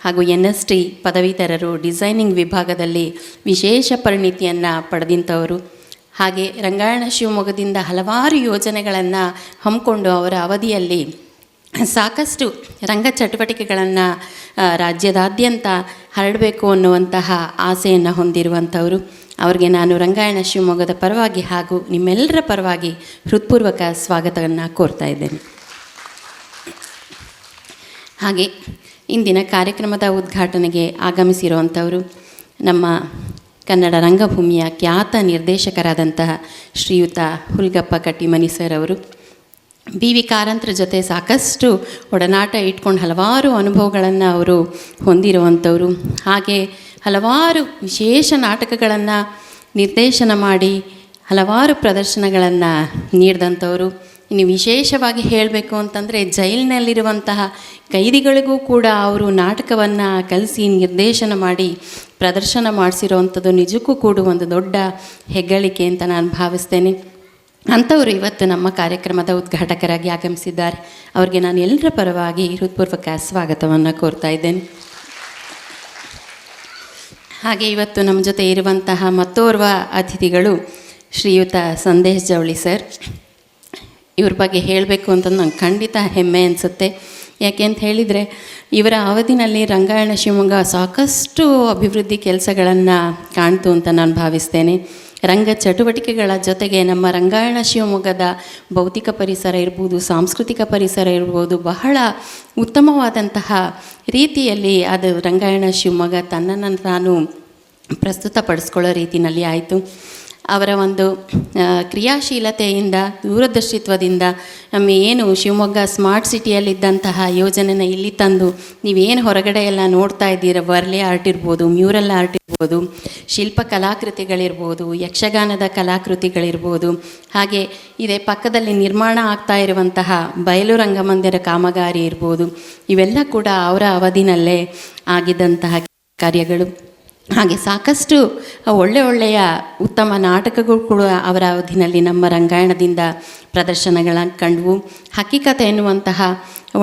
Speaker 5: ಹಾಗೂ NST ಪದವೀಧರರು ಡಿಸೈನಿಂಗ್ ವಿಭಾಗದಲ್ಲಿ ವಿಶೇಷ ಪರಿಣಿತಿಯನ್ನು ಪಡೆದಂಥವರು. ಹಾಗೆ ರಂಗಾಯಣ ಶಿವಮೊಗ್ಗದಿಂದ ಹಲವಾರು ಯೋಜನೆಗಳನ್ನು ಹಮ್ಮಿಕೊಂಡು ಅವರ ಅವಧಿಯಲ್ಲಿ ಸಾಕಷ್ಟು ರಂಗ ಚಟುವಟಿಕೆಗಳನ್ನು ರಾಜ್ಯದಾದ್ಯಂತ ಹರಡಬೇಕು ಅನ್ನುವಂತಹ ಆಸೆಯನ್ನು ಹೊಂದಿರುವಂಥವರು. ಅವರಿಗೆ ನಾನು ರಂಗಾಯಣ ಶಿವಮೊಗ್ಗದ ಪರವಾಗಿ ಹಾಗೂ ನಿಮ್ಮೆಲ್ಲರ ಪರವಾಗಿ ಹೃತ್ಪೂರ್ವಕ ಸ್ವಾಗತವನ್ನು ಕೋರ್ತಾ ಇದ್ದೇನೆ. ಹಾಗೆ ಇಂದಿನ ಕಾರ್ಯಕ್ರಮದ ಉದ್ಘಾಟನೆಗೆ ಆಗಮಿಸಿರುವಂಥವರು ನಮ್ಮ ಕನ್ನಡ ರಂಗಭೂಮಿಯ ಖ್ಯಾತ ನಿರ್ದೇಶಕರಾದಂತಹ ಶ್ರೀಯುತ ಹುಲ್ಗಪ್ಪ ಕಟ್ಟಿಮನಿ ಸರ್ ಅವರು. BV ಕಾರಂತರ ಜೊತೆ ಸಾಕಷ್ಟು ಒಡನಾಟ ಇಟ್ಕೊಂಡು ಹಲವಾರು ಅನುಭವಗಳನ್ನು ಅವರು ಹೊಂದಿರುವಂಥವರು. ಹಾಗೆ ಹಲವಾರು ವಿಶೇಷ ನಾಟಕಗಳನ್ನು ನಿರ್ದೇಶನ ಮಾಡಿ ಹಲವಾರು ಪ್ರದರ್ಶನಗಳನ್ನು ನೀಡಿದಂಥವರು. ಇನ್ನು ವಿಶೇಷವಾಗಿ ಹೇಳಬೇಕು ಅಂತಂದರೆ, ಜೈಲಿನಲ್ಲಿರುವಂತಹ ಕೈದಿಗಳಿಗೂ ಕೂಡ ಅವರು ನಾಟಕವನ್ನು ಕಲಿಸಿ ನಿರ್ದೇಶನ ಮಾಡಿ ಪ್ರದರ್ಶನ ಮಾಡಿಸಿರೋವಂಥದ್ದು ನಿಜಕ್ಕೂ ಕೂಡ ಒಂದು ದೊಡ್ಡ ಹೆಗ್ಗಳಿಕೆ ಅಂತ ನಾನು ಭಾವಿಸ್ತೇನೆ. ಅಂಥವರು ಇವತ್ತು ನಮ್ಮ ಕಾರ್ಯಕ್ರಮದ ಉದ್ಘಾಟಕರಾಗಿ ಆಗಮಿಸಿದ್ದಾರೆ. ಅವರಿಗೆ ನಾನು ಎಲ್ಲರ ಪರವಾಗಿ ಹೃತ್ಪೂರ್ವಕ ಸ್ವಾಗತವನ್ನು ಕೋರ್ತಾ ಇದ್ದೇನೆ. ಹಾಗೆ ಇವತ್ತು ನಮ್ಮ ಜೊತೆ ಇರುವಂತಹ ಮತ್ತೋರ್ವ ಅತಿಥಿಗಳು ಶ್ರೀಯುತ ಸಂದೇಶ್ ಜವಳಿ ಸರ್. ಇವ್ರ ಬಗ್ಗೆ ಹೇಳಬೇಕು ಅಂತ ನಂಗೆ ಖಂಡಿತ ಹೆಮ್ಮೆ ಅನಿಸುತ್ತೆ. ಯಾಕೆ ಅಂತ ಹೇಳಿದರೆ, ಇವರ ಅವಧಿನಲ್ಲಿ ರಂಗಾಯಣ ಶಿವಮೊಗ್ಗ ಸಾಕಷ್ಟು ಅಭಿವೃದ್ಧಿ ಕೆಲಸಗಳನ್ನು ಕಾಣ್ತು ಅಂತ ನಾನು ಭಾವಿಸ್ತೇನೆ. ರಂಗ ಚಟುವಟಿಕೆಗಳ ಜೊತೆಗೆ ನಮ್ಮ ರಂಗಾಯಣ ಶಿವಮೊಗ್ಗದ ಭೌತಿಕ ಪರಿಸರ ಇರ್ಬೋದು, ಸಾಂಸ್ಕೃತಿಕ ಪರಿಸರ ಇರ್ಬೋದು, ಬಹಳ ಉತ್ತಮವಾದಂತಹ ರೀತಿಯಲ್ಲಿ ಅದು ರಂಗಾಯಣ ಶಿವಮೊಗ್ಗ ತನ್ನನ್ನು ತಾನು ಪ್ರಸ್ತುತಪಡಿಸ್ಕೊಳ್ಳೋ ರೀತಿಯಲ್ಲಿ ಆಯಿತು. ಅವರ ಒಂದು ಕ್ರಿಯಾಶೀಲತೆಯಿಂದ, ದೂರದರ್ಶಿತ್ವದಿಂದ ನಮ್ಮ ಏನು ಶಿವಮೊಗ್ಗ ಸ್ಮಾರ್ಟ್ ಸಿಟಿಯಲ್ಲಿದ್ದಂತಹ ಯೋಜನೆನ ಇಲ್ಲಿ ತಂದು ನೀವೇನು ಹೊರಗಡೆ ಎಲ್ಲ ನೋಡ್ತಾ ಇದ್ದೀರ, ವರ್ಲಿ ಆರ್ಟ್ ಇರ್ಬೋದು, ಮ್ಯೂರಲ್ ಆರ್ಟ್ ಇರ್ಬೋದು, ಶಿಲ್ಪ ಕಲಾಕೃತಿಗಳಿರ್ಬೋದು, ಯಕ್ಷಗಾನದ ಕಲಾಕೃತಿಗಳಿರ್ಬೋದು, ಹಾಗೆ ಇದೇ ಪಕ್ಕದಲ್ಲಿ ನಿರ್ಮಾಣ ಆಗ್ತಾ ಇರುವಂತಹ ಬಯಲು ರಂಗಮಂದಿರ ಕಾಮಗಾರಿ ಇರ್ಬೋದು, ಇವೆಲ್ಲ ಕೂಡ ಅವರ ಅವಧಿನಲ್ಲೇ ಆಗಿದ್ದಂತಹ ಕಾರ್ಯಗಳು. ಹಾಗೆ ಸಾಕಷ್ಟು ಒಳ್ಳೆಯ ಉತ್ತಮ ನಾಟಕಗಳು ಕೂಡ ಅವರ ಅವಧಿನಲ್ಲಿ ನಮ್ಮ ರಂಗಾಯಣದಿಂದ ಪ್ರದರ್ಶನಗಳನ್ನು ಕಂಡವು. ಹಕ್ಕಿಕತೆ ಎನ್ನುವಂತಹ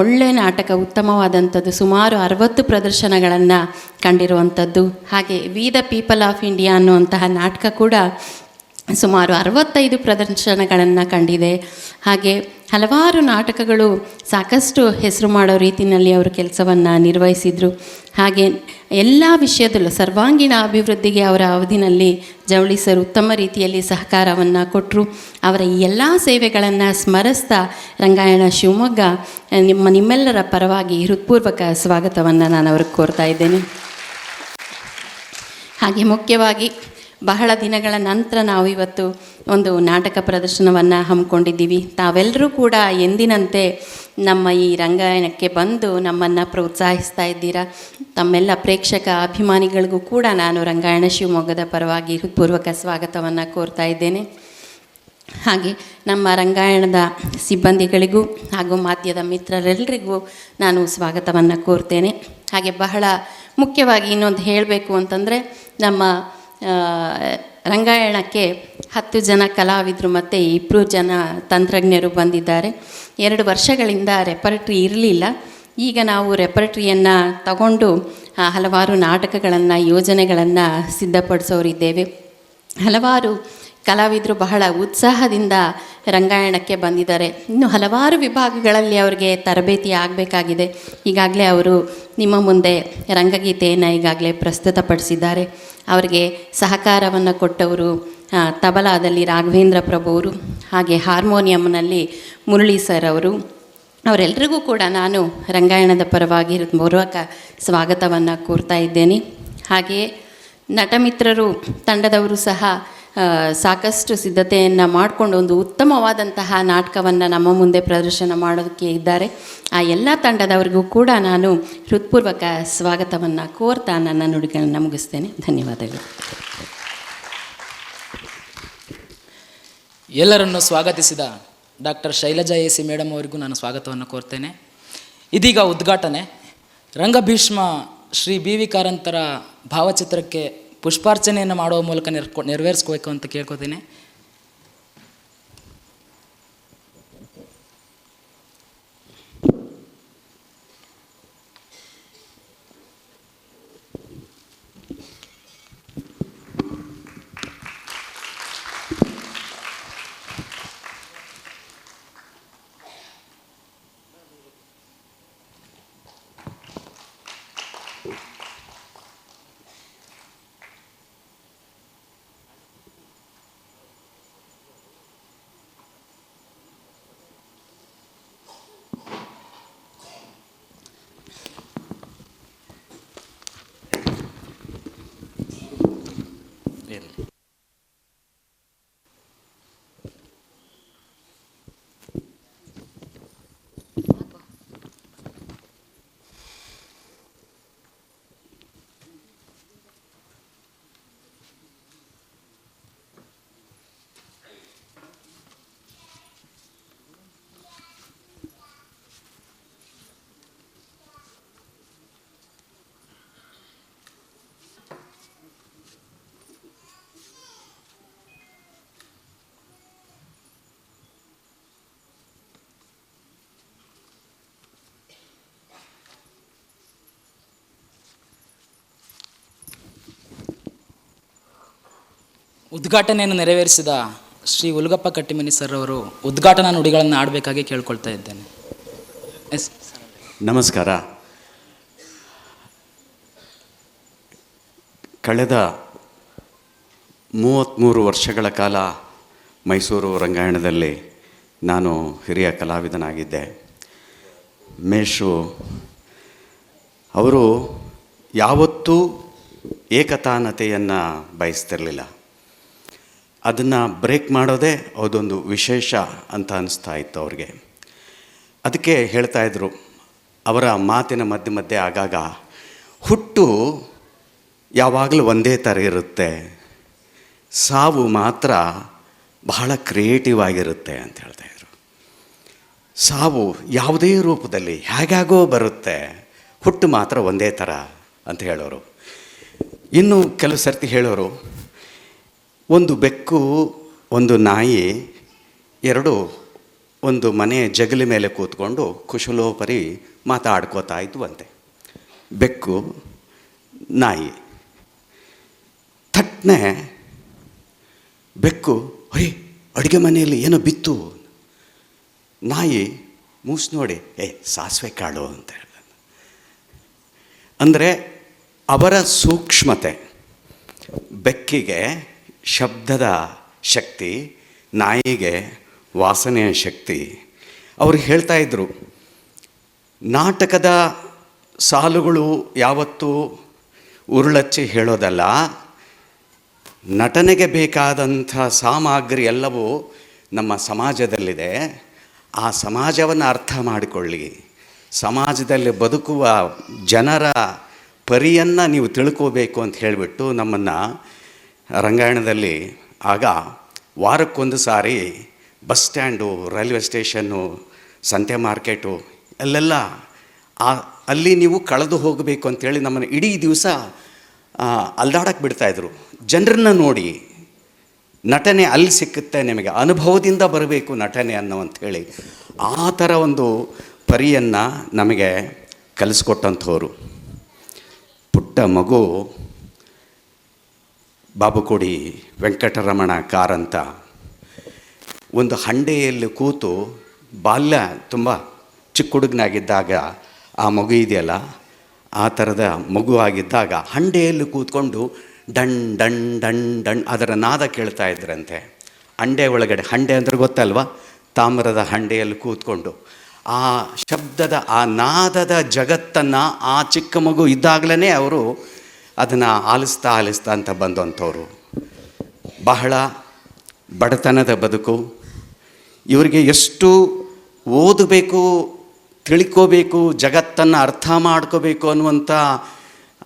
Speaker 5: ಒಳ್ಳೆಯ ನಾಟಕ, ಉತ್ತಮವಾದಂಥದ್ದು, ಸುಮಾರು 60 ಪ್ರದರ್ಶನಗಳನ್ನು ಕಂಡಿರುವಂಥದ್ದು. ಹಾಗೆ we the people of India ಅನ್ನುವಂತಹ ನಾಟಕ ಕೂಡ ಸುಮಾರು 65 ಪ್ರದರ್ಶನಗಳನ್ನು ಕಂಡಿದೆ. ಹಾಗೆ ಹಲವಾರು ನಾಟಕಗಳು ಸಾಕಷ್ಟು ಹೆಸರು ಮಾಡೋ ರೀತಿಯಲ್ಲಿ ಅವರು ಕೆಲಸವನ್ನು ನಿರ್ವಹಿಸಿದರು. ಹಾಗೆ ಎಲ್ಲ ವಿಷಯದಲ್ಲೂ ಸರ್ವಾಂಗೀಣ ಅಭಿವೃದ್ಧಿಗೆ ಅವರ ಅವಧಿನಲ್ಲಿ ಜವಳಿ ಸರ್ ಉತ್ತಮ ರೀತಿಯಲ್ಲಿ ಸಹಕಾರವನ್ನು ಕೊಟ್ಟರು. ಅವರ ಈ ಎಲ್ಲ ಸೇವೆಗಳನ್ನು ಸ್ಮರಿಸ್ತಾ ರಂಗಾಯಣ ಶಿವಮೊಗ್ಗ ನಿಮ್ಮೆಲ್ಲರ ಪರವಾಗಿ ಹೃತ್ಪೂರ್ವಕ ಸ್ವಾಗತವನ್ನು ನಾನು ಅವ್ರಿಗೆ ಕೋರ್ತಾ ಇದ್ದೇನೆ. ಹಾಗೆ ಮುಖ್ಯವಾಗಿ ಬಹಳ ದಿನಗಳ ನಂತರ ನಾವು ಇವತ್ತು ಒಂದು ನಾಟಕ ಪ್ರದರ್ಶನವನ್ನು ಹಮ್ಮಿಕೊಂಡಿದ್ದೀವಿ. ತಾವೆಲ್ಲರೂ ಕೂಡ ಎಂದಿನಂತೆ ನಮ್ಮ ಈ ರಂಗಾಯಣಕ್ಕೆ ಬಂದು ನಮ್ಮನ್ನು ಪ್ರೋತ್ಸಾಹಿಸ್ತಾ ಇದ್ದೀರಾ. ತಮ್ಮೆಲ್ಲ ಪ್ರೇಕ್ಷಕ ಅಭಿಮಾನಿಗಳಿಗೂ ಕೂಡ ನಾನು ರಂಗಾಯಣ ಶಿವಮೊಗ್ಗದ ಪರವಾಗಿ ಹೃತ್ಪೂರ್ವಕ ಸ್ವಾಗತವನ್ನು ಕೋರ್ತಾ ಇದ್ದೇನೆ. ಹಾಗೆ ನಮ್ಮ ರಂಗಾಯಣದ ಸಿಬ್ಬಂದಿಗಳಿಗೂ ಹಾಗೂ ಮಾಧ್ಯಮದ ಮಿತ್ರರೆಲ್ಲರಿಗೂ ನಾನು ಸ್ವಾಗತವನ್ನು ಕೋರ್ತೇನೆ. ಹಾಗೆ ಬಹಳ ಮುಖ್ಯವಾಗಿ ಇನ್ನೊಂದು ಹೇಳಬೇಕು ಅಂತಂದರೆ, ನಮ್ಮ ರಂಗಾಯಣಕ್ಕೆ 10 ಜನ ಕಲಾವಿದರು ಮತ್ತು 2 ಜನ ತಂತ್ರಜ್ಞರು ಬಂದಿದ್ದಾರೆ. 2 ವರ್ಷಗಳಿಂದ ರೆಪರ್ಟ್ರಿ ಇರಲಿಲ್ಲ. ಈಗ ನಾವು ರೆಪರ್ಟ್ರಿಯನ್ನು ತಗೊಂಡು ಹಲವಾರು ನಾಟಕಗಳನ್ನು, ಯೋಜನೆಗಳನ್ನು ಸಿದ್ಧಪಡಿಸೋರಿದ್ದೇವೆ. ಹಲವಾರು ಕಲಾವಿದರು ಬಹಳ ಉತ್ಸಾಹದಿಂದ ರಂಗಾಯಣಕ್ಕೆ ಬಂದಿದ್ದಾರೆ. ಇನ್ನು ಹಲವಾರು ವಿಭಾಗಗಳಲ್ಲಿ ಅವರಿಗೆ ತರಬೇತಿ ಆಗಬೇಕಾಗಿದೆ. ಈಗಾಗಲೇ ಅವರು ನಿಮ್ಮ ಮುಂದೆ ರಂಗಗೀತೆಯನ್ನು ಈಗಾಗಲೇ ಪ್ರಸ್ತುತಪಡಿಸಿದ್ದಾರೆ. ಅವರಿಗೆ ಸಹಕಾರವನ್ನು ಕೊಟ್ಟವರು ತಬಲಾದಲ್ಲಿ ರಾಘವೇಂದ್ರ ಪ್ರಭು ಅವರು, ಹಾಗೆ ಹಾರ್ಮೋನಿಯಂನಲ್ಲಿ ಮುರಳಿ ಸರ್ ಅವರು, ಅವರೆಲ್ಲರಿಗೂ ಕೂಡ ನಾನು ರಂಗಾಯಣದ ಪರವಾಗಿ ಪೂರ್ವಕ ಸ್ವಾಗತವನ್ನು ಕೋರ್ತಾ ಇದ್ದೇನೆ. ಹಾಗೆಯೇ ನಟಮಿತ್ರರು ತಂಡದವರು ಸಹ ಸಾಕಷ್ಟು ಸಿದ್ಧತೆಯನ್ನು ಮಾಡಿಕೊಂಡು ಒಂದು ಉತ್ತಮವಾದಂತಹ ನಾಟಕವನ್ನು ನಮ್ಮ ಮುಂದೆ ಪ್ರದರ್ಶನ ಮಾಡೋದಕ್ಕೆ ಇದ್ದಾರೆ. ಆ ಎಲ್ಲ ತಂಡದವರಿಗೂ ಕೂಡ ನಾನು ಹೃತ್ಪೂರ್ವಕ ಸ್ವಾಗತವನ್ನು ಕೋರ್ತಾ ನನ್ನ ನುಡಿಗಳನ್ನು ಮುಗಿಸ್ತೇನೆ. ಧನ್ಯವಾದಗಳು.
Speaker 2: ಎಲ್ಲರನ್ನು ಸ್ವಾಗತಿಸಿದ ಡಾಕ್ಟರ್ ಶೈಲಜಾ ಎ.ಸಿ. ಮೇಡಮ್ ಅವರಿಗೂ ನಾನು ಸ್ವಾಗತವನ್ನು ಕೋರ್ತೇನೆ. ಇದೀಗ ಉದ್ಘಾಟನೆ. ರಂಗಭೀಷ್ಮ ಶ್ರೀ ಬಿ ವಿ ಕಾರಂತರ ಭಾವಚಿತ್ರಕ್ಕೆ ಪುಷ್ಪಾರ್ಚನೆಯನ್ನು ಮಾಡುವ ಮೂಲಕ ನೆರವೇರಿಸ್ಕೋಬೇಕು ಅಂತ ಕೇಳ್ಕೊತೀನಿ. ಉದ್ಘಾಟನೆಯನ್ನು ನೆರವೇರಿಸಿದ ಶ್ರೀ ಹುಲಗಪ್ಪ ಕಟ್ಟಿಮನಿ ಸರ್ ಅವರು ಉದ್ಘಾಟನಾ ನುಡಿಗಳನ್ನು ಆಡಬೇಕಾಗಿ ಕೇಳ್ಕೊಳ್ತಾ ಇದ್ದೇನೆ. ಎಸ್.
Speaker 6: ನಮಸ್ಕಾರ. ಕಳೆದ 33 ವರ್ಷಗಳ ಕಾಲ ಮೈಸೂರು ರಂಗಾಯಣದಲ್ಲಿ ನಾನು ಹಿರಿಯ ಕಲಾವಿದನಾಗಿದ್ದೆ. ಮೇಷು ಅವರು ಯಾವತ್ತೂ ಏಕತಾನತೆಯನ್ನು ಬಯಸ್ತಿರಲಿಲ್ಲ. ಅದನ್ನು ಬ್ರೇಕ್ ಮಾಡೋದೇ ಅದೊಂದು ವಿಶೇಷ ಅಂತ ಅನ್ನಿಸ್ತಾ ಇತ್ತು ಅವ್ರಿಗೆ. ಅದಕ್ಕೆ ಹೇಳ್ತಾಯಿದ್ರು, ಅವರ ಮಾತಿನ ಮಧ್ಯೆ ಮಧ್ಯೆ ಆಗಾಗ ಹುಟ್ಟು ಯಾವಾಗಲೂ ಒಂದೇ ಥರ ಇರುತ್ತೆ, ಸಾವು ಮಾತ್ರ ಬಹಳ ಕ್ರಿಯೇಟಿವ್ ಆಗಿರುತ್ತೆ ಅಂತ ಹೇಳ್ತಾಯಿದ್ರು. ಸಾವು ಯಾವುದೇ ರೂಪದಲ್ಲಿ ಹೇಗಾಗೋ ಬರುತ್ತೆ, ಹುಟ್ಟು ಮಾತ್ರ ಒಂದೇ ಥರ ಅಂತ ಹೇಳೋರು. ಇನ್ನು ಕೆಲವು ಸರ್ತಿ ಹೇಳೋರು, ಒಂದು ಬೆಕ್ಕು ಒಂದು ನಾಯಿ ಎರಡು ಒಂದು ಮನೆಯ ಜಗಲಿ ಮೇಲೆ ಕೂತ್ಕೊಂಡು ಕುಶಲೋಪರಿ ಮಾತಾಡ್ಕೋತಾ ಇದ್ವಂತೆ. ಬೆಕ್ಕು ನಾಯಿ. ಥಟ್ನೆ ಬೆಕ್ಕು, ಅಯ್ಯ ಅಡುಗೆ ಮನೆಯಲ್ಲಿ ಏನೋ ಬಿತ್ತು. ನಾಯಿ ಮೂಸ್ ನೋಡಿ, ಸಾಸಿವೆ ಕಾಳು ಅಂತ ಹೇಳ್ದ. ಅಂದರೆ ಅವರ ಸೂಕ್ಷ್ಮತೆ. ಬೆಕ್ಕಿಗೆ ಶಬ್ದದ ಶಕ್ತಿ, ನಾಯಿಗೆ ವಾಸನೆಯ ಶಕ್ತಿ. ಅವರು ಹೇಳ್ತಾ ಇದ್ದರು, ನಾಟಕದ ಸಾಲುಗಳು ಯಾವತ್ತೂ ಉರುಳಚ್ಚಿ ಹೇಳೋದಲ್ಲ, ನಟನೆಗೆ ಬೇಕಾದಂಥ ಸಾಮಗ್ರಿ ಎಲ್ಲವೂ ನಮ್ಮ ಸಮಾಜದಲ್ಲಿದೆ. ಆ ಸಮಾಜವನ್ನು ಅರ್ಥ ಮಾಡಿಕೊಳ್ಳಿ, ಸಮಾಜದಲ್ಲಿ ಬದುಕುವ ಜನರ ಪರಿಯನ್ನು ನೀವು ತಿಳ್ಕೋಬೇಕು ಅಂತ ಹೇಳಿಬಿಟ್ಟು ನಮ್ಮನ್ನು ರಂಗಾಯಣದಲ್ಲಿ ಆಗ ವಾರಕ್ಕೊಂದು sorry bus stand, railway station, ಸಂತೆ ಮಾರ್ಕೆಟು ಅಲ್ಲೆಲ್ಲ ಅಲ್ಲಿ ನೀವು ಕಳೆದು ಹೋಗಬೇಕು ಅಂಥೇಳಿ ನಮ್ಮನ್ನು ಇಡೀ ದಿವಸ ಅಲ್ದಾಡಕ್ಕೆ ಬಿಡ್ತಾಯಿದ್ರು. ಜನರನ್ನ ನೋಡಿ, ನಟನೆ ಅಲ್ಲಿ ಸಿಕ್ಕುತ್ತೆ ನಿಮಗೆ, ಅನುಭವದಿಂದ ಬರಬೇಕು ನಟನೆ ಅನ್ನೋವಂಥೇಳಿ ಆ ಥರ ಒಂದು ಪರಿಯನ್ನು ನಮಗೆ ಕಲಿಸ್ಕೊಟ್ಟಂಥವ್ರು. ಪುಟ್ಟ ಮಗು ಬಾಬುಕೋಡಿ ವೆಂಕಟರಮಣ ಕಾರಂತ ಒಂದು ಹಂಡೆಯಲ್ಲಿ ಕೂತು, ಬಾಲ್ಯ ತುಂಬ ಚಿಕ್ಕ ಹುಡುಗನಾಗಿದ್ದಾಗ ಆ ಮಗು ಇದೆಯಲ್ಲ, ಆ ಥರದ ಮಗು ಆಗಿದ್ದಾಗ ಹಂಡೆಯಲ್ಲಿ ಕೂತ್ಕೊಂಡು ಡಣ್ ಡಣ್ ಡಣ್ ಡಣ್ ಅದರ ನಾದ ಕೇಳ್ತಾ ಇದ್ರಂತೆ. ಹಂಡೆ ಒಳಗಡೆ, ಹಂಡೆ ಅಂದರೆ ಗೊತ್ತಲ್ವ, ತಾಮ್ರದ ಹಂಡೆಯಲ್ಲಿ ಕೂತ್ಕೊಂಡು ಆ ಶಬ್ದದ ಆ ನಾದದ ಜಗತ್ತನ್ನು ಆ ಚಿಕ್ಕ ಮಗು ಇದ್ದಾಗಲೇ ಅವರು ಅದನ್ನು ಆಲಿಸ್ತಾ ಅಂತ ಬಂದಂಥವ್ರು. ಬಹಳ ಬಡತನದ ಬದುಕು. ಇವರಿಗೆ ಎಷ್ಟು ಓದಬೇಕು, ತಿಳ್ಕೋಬೇಕು, ಜಗತ್ತನ್ನು ಅರ್ಥ ಮಾಡ್ಕೋಬೇಕು ಅನ್ನುವಂಥ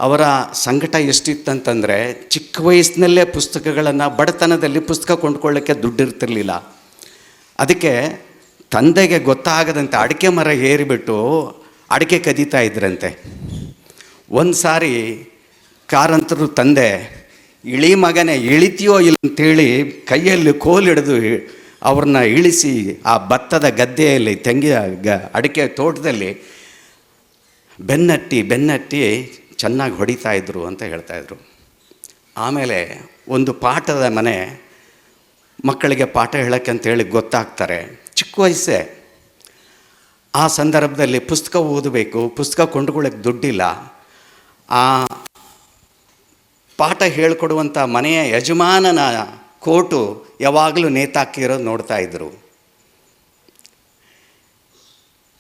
Speaker 6: ಅವರ ಸಂಕಟ ಎಷ್ಟಿತ್ತಂತಂದರೆ, ಚಿಕ್ಕ ವಯಸ್ಸಿನಲ್ಲೇ ಪುಸ್ತಕಗಳನ್ನು, ಬಡತನದಲ್ಲಿ ಪುಸ್ತಕ ಕೊಂಡ್ಕೊಳ್ಳೋಕ್ಕೆ ದುಡ್ಡಿರ್ತಿರ್ಲಿಲ್ಲ. ಅದಕ್ಕೆ ತಂದೆಗೆ ಗೊತ್ತಾಗದಂತೆ ಅಡಿಕೆ ಮರ ಏರಿಬಿಟ್ಟು ಅಡಿಕೆ ಕದೀತಾ ಇದ್ರಂತೆ. ಒಂದು ಸಾರಿ ಕಾರಂತರು ತಂದೆ, ಇಳಿ ಮಗನೇ ಇಳಿತೀಯೋ ಇಲ್ಲ ಅಂತೇಳಿ ಕೈಯಲ್ಲಿ ಕೋಲಿಡಿದು ಅವ್ರನ್ನ ಇಳಿಸಿ ಆ ಭತ್ತದ ಗದ್ದೆಯಲ್ಲಿ ಅಡಿಕೆ ತೋಟದಲ್ಲಿ ಬೆನ್ನಟ್ಟಿ ಚೆನ್ನಾಗಿ ಹೊಡಿತಾ ಇದ್ರು ಅಂತ ಹೇಳ್ತಾಯಿದ್ರು. ಆಮೇಲೆ ಒಂದು ಪಾಠದ ಮನೆ, ಮಕ್ಕಳಿಗೆ ಪಾಠ ಹೇಳೋಕ್ಕೆ ಅಂತೇಳಿ ಗೊತ್ತಾಗ್ತಾರೆ, ಚಿಕ್ಕ ವಯಸ್ಸೇ. ಆ ಸಂದರ್ಭದಲ್ಲಿ ಪುಸ್ತಕ ಓದಬೇಕು, ಪುಸ್ತಕ ಕೊಂಡುಕೊಳ್ಳೋಕ್ಕೆ ದುಡ್ಡಿಲ್ಲ. ಆ ಪಾಠ ಹೇಳಿಕೊಡುವಂಥ ಮನೆಯ ಯಜಮಾನನ ಕೋಟು ಯಾವಾಗಲೂ ನೇತಾಕಿರೋದು ನೋಡ್ತಾ ಇದ್ದರು.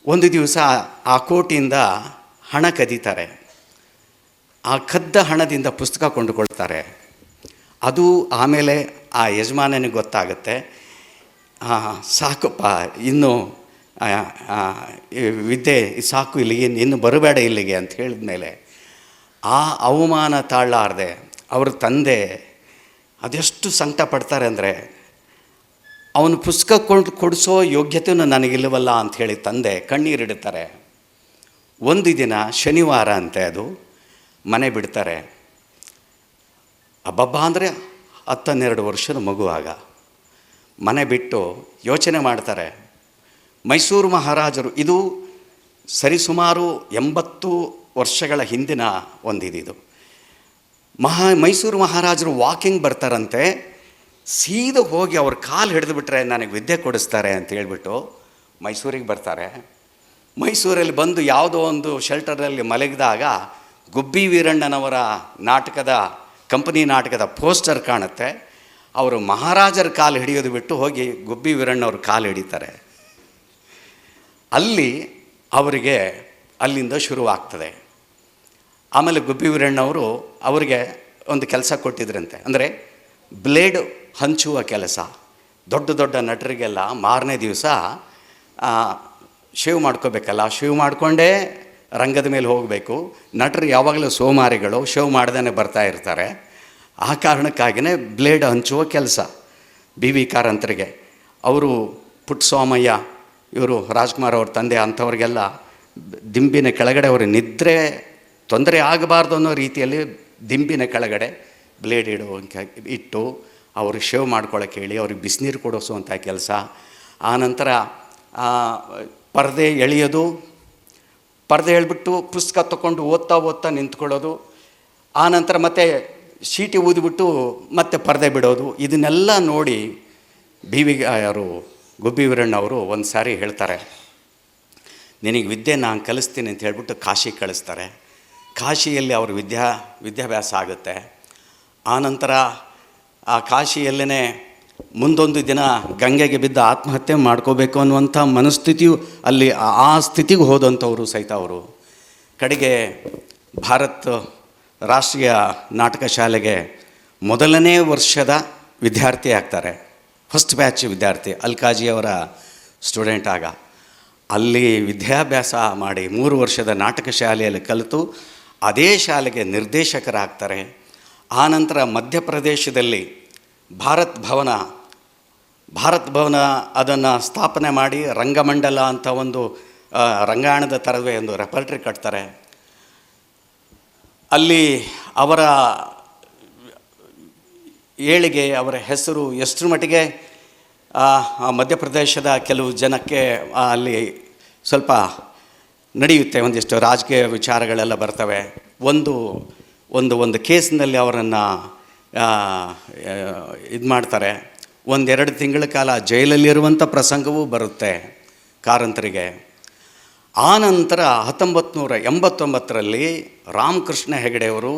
Speaker 6: ಒಂದು ದಿವಸ ಆ ಕೋಟಿಂದ ಹಣ ಕದೀತಾರೆ. ಆ ಕದ್ದ ಹಣದಿಂದ ಪುಸ್ತಕ ಕೊಂಡುಕೊಳ್ತಾರೆ. ಅದು ಆಮೇಲೆ ಆ ಯಜಮಾನನಿಗೆ ಗೊತ್ತಾಗುತ್ತೆ. ಸಾಕಪ್ಪ, ಇನ್ನು ವಿದ್ಯೆ ಸಾಕು, ಇಲ್ಲಿಗೆ ಇನ್ನು ಬರಬೇಡ ಇಲ್ಲಿಗೆ ಅಂತ ಹೇಳಿದ ಮೇಲೆ ಆ ಅವಮಾನ ತಾಳಲಾರದೆ ಅವ್ರ ತಂದೆ ಅದೆಷ್ಟು ಸಂಕಟ ಪಡ್ತಾರೆ ಅಂದರೆ, ಅವನು ಪುಸ್ತಕ ಕೊಡಿಸೋ ಯೋಗ್ಯತೆಯೂ ನನಗಿಲ್ಲವಲ್ಲ ಅಂಥೇಳಿ ತಂದೆ ಕಣ್ಣೀರಿಡ್ತಾರೆ. ಒಂದು ದಿನ ಶನಿವಾರ ಅಂತೆ, ಅದು ಮನೆ ಬಿಡ್ತಾರೆ. ಅಬ್ಬಬ್ಬ ಅಂದರೆ 10-12 ವರ್ಷದ ಮಗು. ಆಗ ಮನೆ ಬಿಟ್ಟು ಯೋಚನೆ ಮಾಡ್ತಾರೆ. ಮೈಸೂರು ಮಹಾರಾಜರು, ಇದು ಸರಿಸುಮಾರು 80 ವರ್ಷಗಳ ಹಿಂದಿನ ಒಂದಿದು. ಮೈಸೂರು ಮಹಾರಾಜರು ವಾಕಿಂಗ್ ಬರ್ತಾರಂತೆ. ಸೀದಾ ಹೋಗಿ ಅವ್ರ ಕಾಲು ಹಿಡಿದುಬಿಟ್ರೆ ನನಗೆ ವಿದ್ಯೆ ಕೊಡಿಸ್ತಾರೆ ಅಂತ ಹೇಳ್ಬಿಟ್ಟು ಮೈಸೂರಿಗೆ ಬರ್ತಾರೆ. ಮೈಸೂರಲ್ಲಿ ಬಂದು ಯಾವುದೋ ಒಂದು ಶೆಲ್ಟರಲ್ಲಿ ಮಲಗಿದಾಗ ಗುಬ್ಬಿ ವೀರಣ್ಣನವರ ಕಂಪನಿ ನಾಟಕದ ಪೋಸ್ಟರ್ ಕಾಣುತ್ತೆ. ಅವರು ಮಹಾರಾಜರ ಕಾಲು ಹಿಡಿಯೋದು ಬಿಟ್ಟು ಹೋಗಿ ಗುಬ್ಬಿ ವೀರಣ್ಣವ್ರ ಕಾಲು ಹಿಡಿತಾರೆ. ಅಲ್ಲಿ ಅವರಿಗೆ ಅಲ್ಲಿಂದ ಶುರುವಾಗ್ತದೆ. ಆಮೇಲೆ ಗುಬ್ಬಿ ವೀರಣ್ಣವರು ಅವರಿಗೆ ಒಂದು ಕೆಲಸ ಕೊಟ್ಟಿದ್ರಂತೆ. ಅಂದರೆ ಬ್ಲೇಡ್ ಹಂಚುವ ಕೆಲಸ. ದೊಡ್ಡ ದೊಡ್ಡ ನಟರಿಗೆಲ್ಲ ಮಾರನೇ ದಿವಸ ಶೇವ್ ಮಾಡ್ಕೋಬೇಕಲ್ಲ, ಶೇವ್ ಮಾಡಿಕೊಂಡೇ ರಂಗದ ಮೇಲೆ ಹೋಗಬೇಕು. ನಟರು ಯಾವಾಗಲೂ ಸೋಮಾರಿಗಳು, ಶೇವ್ ಮಾಡ್ದೇ ಬರ್ತಾ ಇರ್ತಾರೆ. ಆ ಕಾರಣಕ್ಕಾಗಿಯೇ ಬ್ಲೇಡ್ ಹಂಚುವ ಕೆಲಸ BV ಕಾರಂತರಿಗೆ. ಅವರು ಪುಟ್ಟಸ್ವಾಮಯ್ಯ, ಇವರು ರಾಜ್ಕುಮಾರ್ ಅವ್ರ ತಂದೆ, ಅಂಥವ್ರಿಗೆಲ್ಲ ದಿಂಬಿನ ಕೆಳಗಡೆ ಅವರು ನಿದ್ರೆ ತೊಂದರೆ ಆಗಬಾರ್ದು ಅನ್ನೋ ರೀತಿಯಲ್ಲಿ ದಿಂಬಿನ ಕೆಳಗಡೆ ಬ್ಲೇಡ್ ಇಟ್ಟು ಅವ್ರಿಗೆ ಶೇವ್ ಮಾಡ್ಕೊಳ್ಳೋಕೆ ಹೇಳಿ ಅವ್ರಿಗೆ ಬಿಸಿನೀರು ಕೊಡಿಸುವಂಥ ಕೆಲಸ. ಆನಂತರ ಪರದೆ ಎಳೆಯೋದು, ಪರದೆ ಎಳ್ಬಿಟ್ಟು ಪುಸ್ತಕ ತೊಗೊಂಡು ಓದ್ತಾ ನಿಂತ್ಕೊಳ್ಳೋದು. ಆನಂತರ ಮತ್ತೆ ಶೀಟಿ ಊದಿಬಿಟ್ಟು ಮತ್ತೆ ಪರದೆ ಬಿಡೋದು. ಇದನ್ನೆಲ್ಲ ನೋಡಿ ಯಾರು ಗುಬ್ಬಿ ವೀರಣ್ಣವರು ಒಂದು ಸಾರಿ ಹೇಳ್ತಾರೆ, ನಿನಗೆ ವಿದ್ಯೆ ನಾನು ಕಲಿಸ್ತೀನಿ ಅಂತ ಹೇಳ್ಬಿಟ್ಟು ಕಾಶಿಗೆ ಕಳಿಸ್ತಾರೆ. ಕಾಶಿಯಲ್ಲಿ ಅವ್ರ ವಿದ್ಯಾಭ್ಯಾಸ ಆಗುತ್ತೆ. ಆನಂತರ ಆ ಕಾಶಿಯಲ್ಲೇ ಮುಂದೊಂದು ದಿನ ಗಂಗೆಗೆ ಬಿದ್ದು ಆತ್ಮಹತ್ಯೆ ಮಾಡ್ಕೋಬೇಕು ಅನ್ನುವಂಥ ಮನಸ್ಥಿತಿಯು ಅಲ್ಲಿ ಆ ಸ್ಥಿತಿಗೆ ಹೋದಂಥವರು ಸಹಿತ ಅವರು ಕಡೆಗೆ ಭಾರತ್ ರಾಷ್ಟ್ರೀಯ ನಾಟಕ ಶಾಲೆಗೆ ಮೊದಲನೇ ವರ್ಷದ ವಿದ್ಯಾರ್ಥಿ ಆಗ್ತಾರೆ. ಫಸ್ಟ್ ಬ್ಯಾಚ್ ವಿದ್ಯಾರ್ಥಿ, ಅಲ್ಕಾಜಿಯವರ ಸ್ಟೂಡೆಂಟ್. ಆಗ ಅಲ್ಲಿ ವಿದ್ಯಾಭ್ಯಾಸ ಮಾಡಿ 3 ವರ್ಷದ ನಾಟಕ ಶಾಲೆಯಲ್ಲಿ ಕಲಿತು ಅದೇ ಶಾಲೆಗೆ ನಿರ್ದೇಶಕರಾಗ್ತಾರೆ. ಆನಂತರ ಮಧ್ಯಪ್ರದೇಶದಲ್ಲಿ ಭಾರತ್ ಭವನ ಅದನ್ನು ಸ್ಥಾಪನೆ ಮಾಡಿ ರಂಗಮಂಡಲ ಅಂತ ಒಂದು ರಂಗಾಯಣದ ಥರವೇ ಒಂದು ರೆಪರ್ಟ್ರಿ ಕಟ್ತಾರೆ. ಅಲ್ಲಿ ಅವರ ಏಳಿಗೆ, ಅವರ ಹೆಸರು ಎಷ್ಟರ ಮಟ್ಟಿಗೆ ಮಧ್ಯಪ್ರದೇಶದ ಕೆಲವು ಜನಕ್ಕೆ ಅಲ್ಲಿ ಸ್ವಲ್ಪ ನಡೆಯುತ್ತೆ, ಒಂದಿಷ್ಟು ರಾಜಕೀಯ ವಿಚಾರಗಳೆಲ್ಲ ಬರ್ತವೆ. ಒಂದು ಕೇಸ್ನಲ್ಲಿ ಅವರನ್ನು ಇದು ಮಾಡ್ತಾರೆ. 1-2 ತಿಂಗಳ ಕಾಲ ಜೈಲಲ್ಲಿರುವಂಥ ಪ್ರಸಂಗವೂ ಬರುತ್ತೆ ಕಾರಂತರಿಗೆ. ಆನಂತರ 1989ರಲ್ಲಿ ರಾಮಕೃಷ್ಣ ಹೆಗಡೆಯವರು,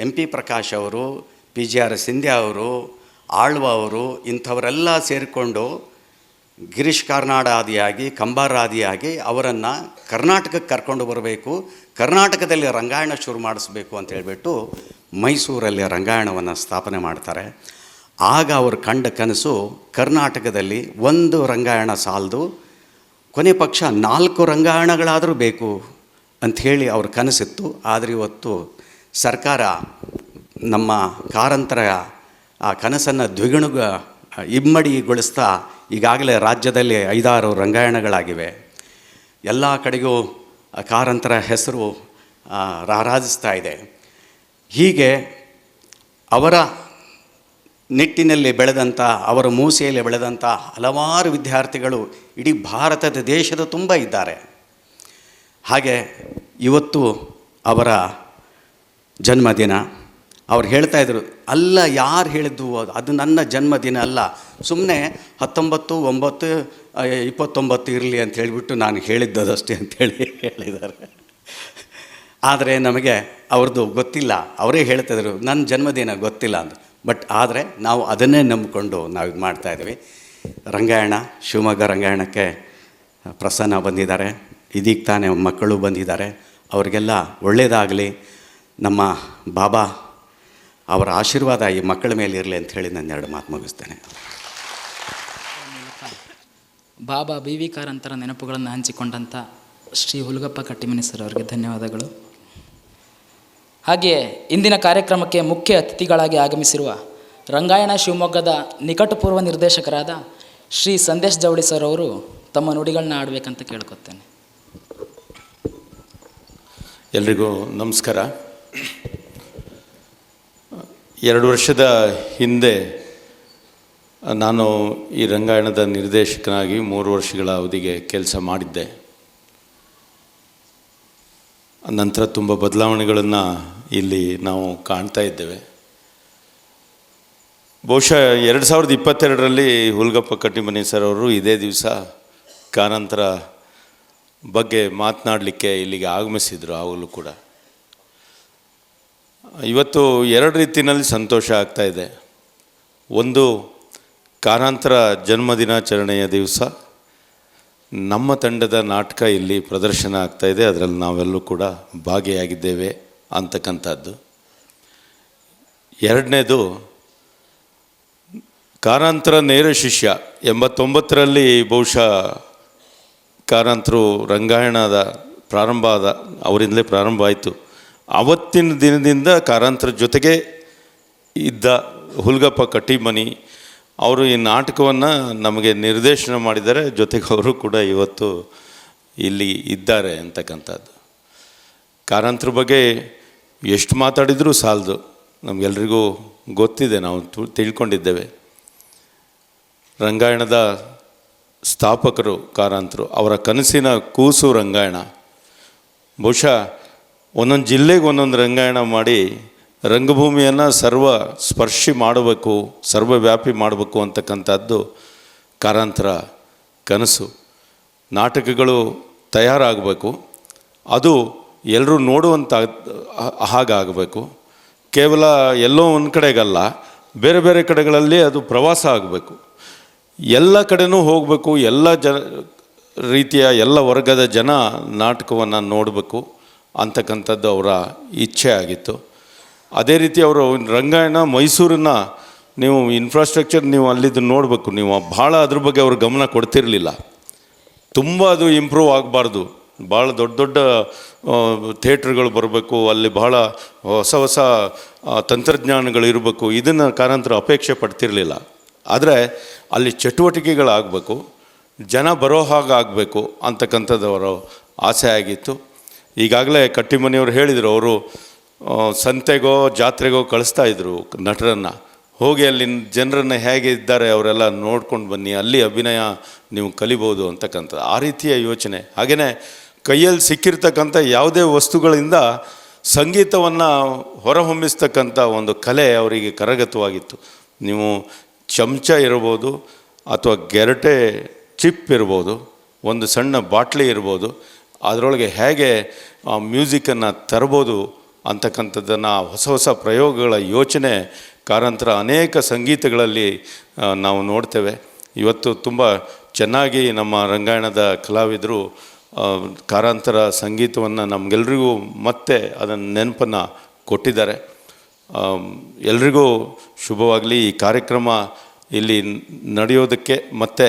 Speaker 6: MP ಪ್ರಕಾಶ್ ಅವರು, PGR ಸಿಂಧ್ಯಾ ಅವರು, ಆಳ್ವ ಅವರು ಇಂಥವರೆಲ್ಲ ಸೇರಿಕೊಂಡು ಗಿರೀಶ್ ಕಾರ್ನಾಡಾದಿಯಾಗಿ ಕಂಬಾರಾದಿಯಾಗಿ ಅವರನ್ನು ಕರ್ನಾಟಕಕ್ಕೆ ಕರ್ಕೊಂಡು ಬರಬೇಕು, ಕರ್ನಾಟಕದಲ್ಲಿ ರಂಗಾಯಣ ಶುರು ಮಾಡಿಸ್ಬೇಕು ಅಂತ ಹೇಳಿಬಿಟ್ಟು ಮೈಸೂರಲ್ಲಿ ರಂಗಾಯಣವನ್ನು ಸ್ಥಾಪನೆ ಮಾಡ್ತಾರೆ. ಆಗ ಅವರು ಕಂಡ ಕನಸು ಕರ್ನಾಟಕದಲ್ಲಿ ಒಂದು ರಂಗಾಯಣ ಸಾಲದು, ಕೊನೆ ಪಕ್ಷ 4 ರಂಗಾಯಣಗಳಾದರೂ ಬೇಕು ಅಂಥೇಳಿ ಅವ್ರ ಕನಸಿತ್ತು. ಆದರೆ ಇವತ್ತು ಸರ್ಕಾರ ನಮ್ಮ ಕಾರಂತರ ಆ ಕನಸನ್ನು ಇಮ್ಮಡಿಗೊಳಿಸ್ತಾ ಈಗಾಗಲೇ ರಾಜ್ಯದಲ್ಲಿ 5-6 ರಂಗಾಯಣಗಳಾಗಿವೆ. ಎಲ್ಲ ಕಡೆಗೂ ಕಾರಂತರ ಹೆಸರು ರಾರಾಜಿಸ್ತಾ ಇದೆ. ಹೀಗೆ ಅವರ ನಿಟ್ಟಿನಲ್ಲಿ ಬೆಳೆದಂಥ, ಅವರ ಮೂಸೆಯಲ್ಲಿ ಬೆಳೆದಂಥ ಹಲವಾರು ವಿದ್ಯಾರ್ಥಿಗಳು ಇಡೀ ಭಾರತದ ದೇಶದ ತುಂಬ ಇದ್ದಾರೆ. ಹಾಗೆ ಇವತ್ತು ಅವರ ಜನ್ಮದಿನ. ಅವ್ರು ಹೇಳ್ತಾಯಿದ್ರು, ಅಲ್ಲ ಯಾರು ಹೇಳಿದ್ದು ಅದು ನನ್ನ ಜನ್ಮದಿನ ಅಲ್ಲ, ಸುಮ್ಮನೆ 19/9/29 ಇರಲಿ ಅಂತ ಹೇಳಿಬಿಟ್ಟು ನಾನು ಹೇಳಿದ್ದದಷ್ಟೇ ಅಂಥೇಳಿ ಹೇಳಿದ್ದಾರೆ. ಆದರೆ ನಮಗೆ ಅವ್ರದ್ದು ಗೊತ್ತಿಲ್ಲ, ಅವರೇ ಹೇಳ್ತಾಯಿದ್ರು ನನ್ನ ಜನ್ಮದಿನ ಗೊತ್ತಿಲ್ಲ ಅಂತ. ಬಟ್ ಆದರೆ ನಾವು ಅದನ್ನೇ ನಂಬಿಕೊಂಡು ನಾವು ಇದು ಮಾಡ್ತಾಯಿದ್ವಿ. ರಂಗಾಯಣ, ಶಿವಮೊಗ್ಗ ರಂಗಾಯಣಕ್ಕೆ ಪ್ರಸನ್ನ ಬಂದಿದ್ದಾರೆ, ಇದೀಗ ತಾನೇ ಮಕ್ಕಳು ಬಂದಿದ್ದಾರೆ. ಅವರಿಗೆಲ್ಲ ಒಳ್ಳೆಯದಾಗಲಿ, ನಮ್ಮ ಬಾಬಾ ಅವರ ಆಶೀರ್ವಾದ ಈ ಮಕ್ಕಳ ಮೇಲೆ ಇರಲಿ ಅಂತ ಹೇಳಿ ನಾನು 2 ಮಾತು ಮುಗಿಸ್ತೇನೆ.
Speaker 2: ಬಾಬಾ ಬಿ ವಿ ಕಾರಂತರ ನೆನಪುಗಳನ್ನು ಹಂಚಿಕೊಂಡಂಥ ಶ್ರೀ ಹುಲಗಪ್ಪ ಕಟ್ಟಿಮನಿ ಸರ್ ಅವರಿಗೆ ಧನ್ಯವಾದಗಳು. ಹಾಗೆಯೇ ಇಂದಿನ ಕಾರ್ಯಕ್ರಮಕ್ಕೆ ಮುಖ್ಯ ಅತಿಥಿಗಳಾಗಿ ಆಗಮಿಸಿರುವ ರಂಗಾಯಣ ಶಿವಮೊಗ್ಗದ ನಿಕಟಪೂರ್ವ ನಿರ್ದೇಶಕರಾದ ಶ್ರೀ ಸಂದೇಶ್ ಜವಳಿ ಸರ್ ಅವರು ತಮ್ಮ ನುಡಿಗಳನ್ನ ಆಡಬೇಕಂತ ಕೇಳ್ಕೊತೇನೆ.
Speaker 7: ಎಲ್ರಿಗೂ ನಮಸ್ಕಾರ. 2 ವರ್ಷದ ಹಿಂದೆ ನಾನು ಈ ರಂಗಾಯಣದ ನಿರ್ದೇಶಕನಾಗಿ 3 ವರ್ಷಗಳ ಅವಧಿಗೆ ಕೆಲಸ ಮಾಡಿದ್ದೆ. ನಂತರ ತುಂಬ ಬದಲಾವಣೆಗಳನ್ನು ಇಲ್ಲಿ ನಾವು ಕಾಣ್ತಾ ಇದ್ದೇವೆ. ಬಹುಶಃ 2022ರಲ್ಲಿ ಹುಲಗಪ್ಪ ಕಟ್ಟಿಮನಿ ಸರ್ ಅವರು ಇದೇ ದಿವಸ ಕಾರಂತರ ಬಗ್ಗೆ ಮಾತನಾಡಲಿಕ್ಕೆ ಇಲ್ಲಿಗೆ ಆಗಮಿಸಿದರು. ಆಗಲೂ ಕೂಡ ಇವತ್ತು 2 ರೀತಿಯಲ್ಲಿ ಸಂತೋಷ ಆಗ್ತಾ ಇದೆ. ಒಂದು, ಕಾರಂತರ ಜನ್ಮದಿನಾಚರಣೆಯ ದಿವಸ ನಮ್ಮ ತಂಡದ ನಾಟಕ ಇಲ್ಲಿ ಪ್ರದರ್ಶನ ಆಗ್ತಾಯಿದೆ, ಅದರಲ್ಲಿ ನಾವೆಲ್ಲೂ ಕೂಡ ಭಾಗಿಯಾಗಿದ್ದೇವೆ ಅಂತಕ್ಕಂಥದ್ದು. 2ನೇದು, ಕಾರಂತರ ನೇರ ಶಿಷ್ಯ 89ರಲ್ಲಿ ಬಹುಶಃ ಕಾರಂತರು ರಂಗಾಯಣದ ಅವರಿಂದಲೇ ಪ್ರಾರಂಭ ಆಯಿತು. ಆವತ್ತಿನ ದಿನದಿಂದ ಕಾರಂತರ ಜೊತೆಗೆ ಇದ್ದ ಹುಲಗಪ್ಪ ಕಟ್ಟಿಮನಿ ಅವರು ಈ ನಾಟಕವನ್ನು ನಮಗೆ ನಿರ್ದೇಶನ ಮಾಡಿದ್ದಾರೆ. ಜೊತೆಗೆ ಅವರು ಕೂಡ ಇವತ್ತು ಇಲ್ಲಿ ಇದ್ದಾರೆ ಅಂತಕ್ಕಂಥದ್ದು. ಕಾರಂತರ ಬಗ್ಗೆ ಎಷ್ಟು ಮಾತಾಡಿದರೂ ಸಾಲದು, ನಮಗೆಲ್ರಿಗೂ ಗೊತ್ತಿದೆ, ನಾವು ತಿಳ್ಕೊಂಡಿದ್ದೇವೆ. ರಂಗಾಯಣದ ಸ್ಥಾಪಕರು ಕಾರಂತರು, ಅವರ ಕನಸಿನ ಕೂಸು ರಂಗಾಯಣ. ಬಹುಶಃ ಒಂದೊಂದು ಜಿಲ್ಲೆಗೆ ಒಂದೊಂದು ರಂಗಾಯಣ ಮಾಡಿ ರಂಗಭೂಮಿಯನ್ನು ಸ್ಪರ್ಶಿ ಮಾಡಬೇಕು, ಸರ್ವವ್ಯಾಪಿ ಮಾಡಬೇಕು ಅಂತಕ್ಕಂಥದ್ದು ಕಾರಂತರ ಕನಸು. ನಾಟಕಗಳು ತಯಾರಾಗಬೇಕು, ಅದು ಎಲ್ಲರೂ ನೋಡುವಂಥ ಹಾಗಾಗಬೇಕು. ಕೇವಲ ಎಲ್ಲೋ ಒಂದು ಕಡೆಗಲ್ಲ, ಬೇರೆ ಬೇರೆ ಕಡೆಗಳಲ್ಲಿ ಅದು ಪ್ರವಾಸ ಆಗಬೇಕು. ಎಲ್ಲ ಕಡೆನೂ ಹೋಗಬೇಕು, ಎಲ್ಲ ರೀತಿಯ ಎಲ್ಲ ವರ್ಗದ ಜನ ನಾಟಕವನ್ನು ನೋಡಬೇಕು ಅಂತಕ್ಕಂಥದ್ದು ಅವರ ಇಚ್ಛೆ ಆಗಿತ್ತು. ಅದೇ ರೀತಿ ಅವರು ರಂಗಾಯಣ ಮೈಸೂರನ್ನು ನೀವು ಇನ್ಫ್ರಾಸ್ಟ್ರಕ್ಚರ್ ನೀವು ಅಲ್ಲಿದ್ದು ನೋಡಬೇಕು. ನೀವು ಭಾಳ ಅದ್ರ ಬಗ್ಗೆ ಅವರು ಗಮನ ಕೊಡ್ತಿರಲಿಲ್ಲ. ತುಂಬ ಅದು ಇಂಪ್ರೂವ್ ಆಗಬಾರ್ದು, ಭಾಳ ದೊಡ್ಡ ದೊಡ್ಡ ಥಿಯೇಟ್ರ್ಗಳು ಬರಬೇಕು, ಅಲ್ಲಿ ಭಾಳ ಹೊಸ ಹೊಸ ತಂತ್ರಜ್ಞಾನಗಳು ಇರಬೇಕು, ಇದನ್ನು ಕಾರಂತರು ಅಪೇಕ್ಷೆ ಪಡ್ತಿರಲಿಲ್ಲ. ಆದರೆ ಅಲ್ಲಿ ಚಟುವಟಿಕೆಗಳಾಗಬೇಕು, ಜನ ಬರೋ ಹಾಗಾಗಬೇಕು ಅಂತಕ್ಕಂಥದ್ದು ಅವರ ಆಸೆ ಆಗಿತ್ತು. ಈಗಾಗಲೇ ಕಟ್ಟಿಮನಿಯವರು ಹೇಳಿದರು, ಅವರು ಸಂತೆಗೋ ಜಾತ್ರೆಗೋ ಕಳಿಸ್ತಾಯಿದ್ರು ನಟರನ್ನು, ಹೋಗಿ ಅಲ್ಲಿ ಜನರನ್ನು ಹೇಗೆ ಇದ್ದಾರೆ ಅವರೆಲ್ಲ ನೋಡ್ಕೊಂಡು ಬನ್ನಿ, ಅಲ್ಲಿ ಅಭಿನಯ ನೀವು ಕಲಿಬೋದು ಅಂತಕ್ಕಂಥದ್ದು. ಆ ರೀತಿಯ ಯೋಚನೆ. ಹಾಗೆಯೇ ಕೈಯಲ್ಲಿ ಸಿಕ್ಕಿರ್ತಕ್ಕಂಥ ಯಾವುದೇ ವಸ್ತುಗಳಿಂದ ಸಂಗೀತವನ್ನು ಹೊರಹೊಮ್ಮಿಸ್ತಕ್ಕಂಥ ಒಂದು ಕಲೆ ಅವರಿಗೆ ಕರಗತವಾಗಿತ್ತು. ನೀವು ಚಮಚ ಇರ್ಬೋದು, ಅಥವಾ ಗೆರಟೆ ಚಿಪ್ ಇರ್ಬೋದು, ಒಂದು ಸಣ್ಣ ಬಾಟ್ಲಿ ಇರ್ಬೋದು, ಅದರೊಳಗೆ ಹೇಗೆ ಮ್ಯೂಸಿಕನ್ನು ತರ್ಬೋದು ಅಂತಕ್ಕಂಥದ್ದನ್ನು ಹೊಸ ಹೊಸ ಪ್ರಯೋಗಗಳ ಯೋಚನೆ ಕಾರಂತರ ಅನೇಕ ಸಂಗೀತಗಳಲ್ಲಿ ನಾವು ನೋಡ್ತೇವೆ. ಇವತ್ತು ತುಂಬ ಚೆನ್ನಾಗಿ ನಮ್ಮ ರಂಗಾಯಣದ ಕಲಾವಿದರು ಕಾರಂತರ ಸಂಗೀತವನ್ನು ನಮಗೆಲ್ರಿಗೂ ಮತ್ತೆ ಅದನ್ನು ನೆನಪನ್ನು ಕೊಟ್ಟಿದ್ದಾರೆ. ಎಲ್ರಿಗೂ ಶುಭವಾಗಲಿ. ಈ ಕಾರ್ಯಕ್ರಮ ಇಲ್ಲಿ ನಡೆಯೋದಕ್ಕೆ ಮತ್ತು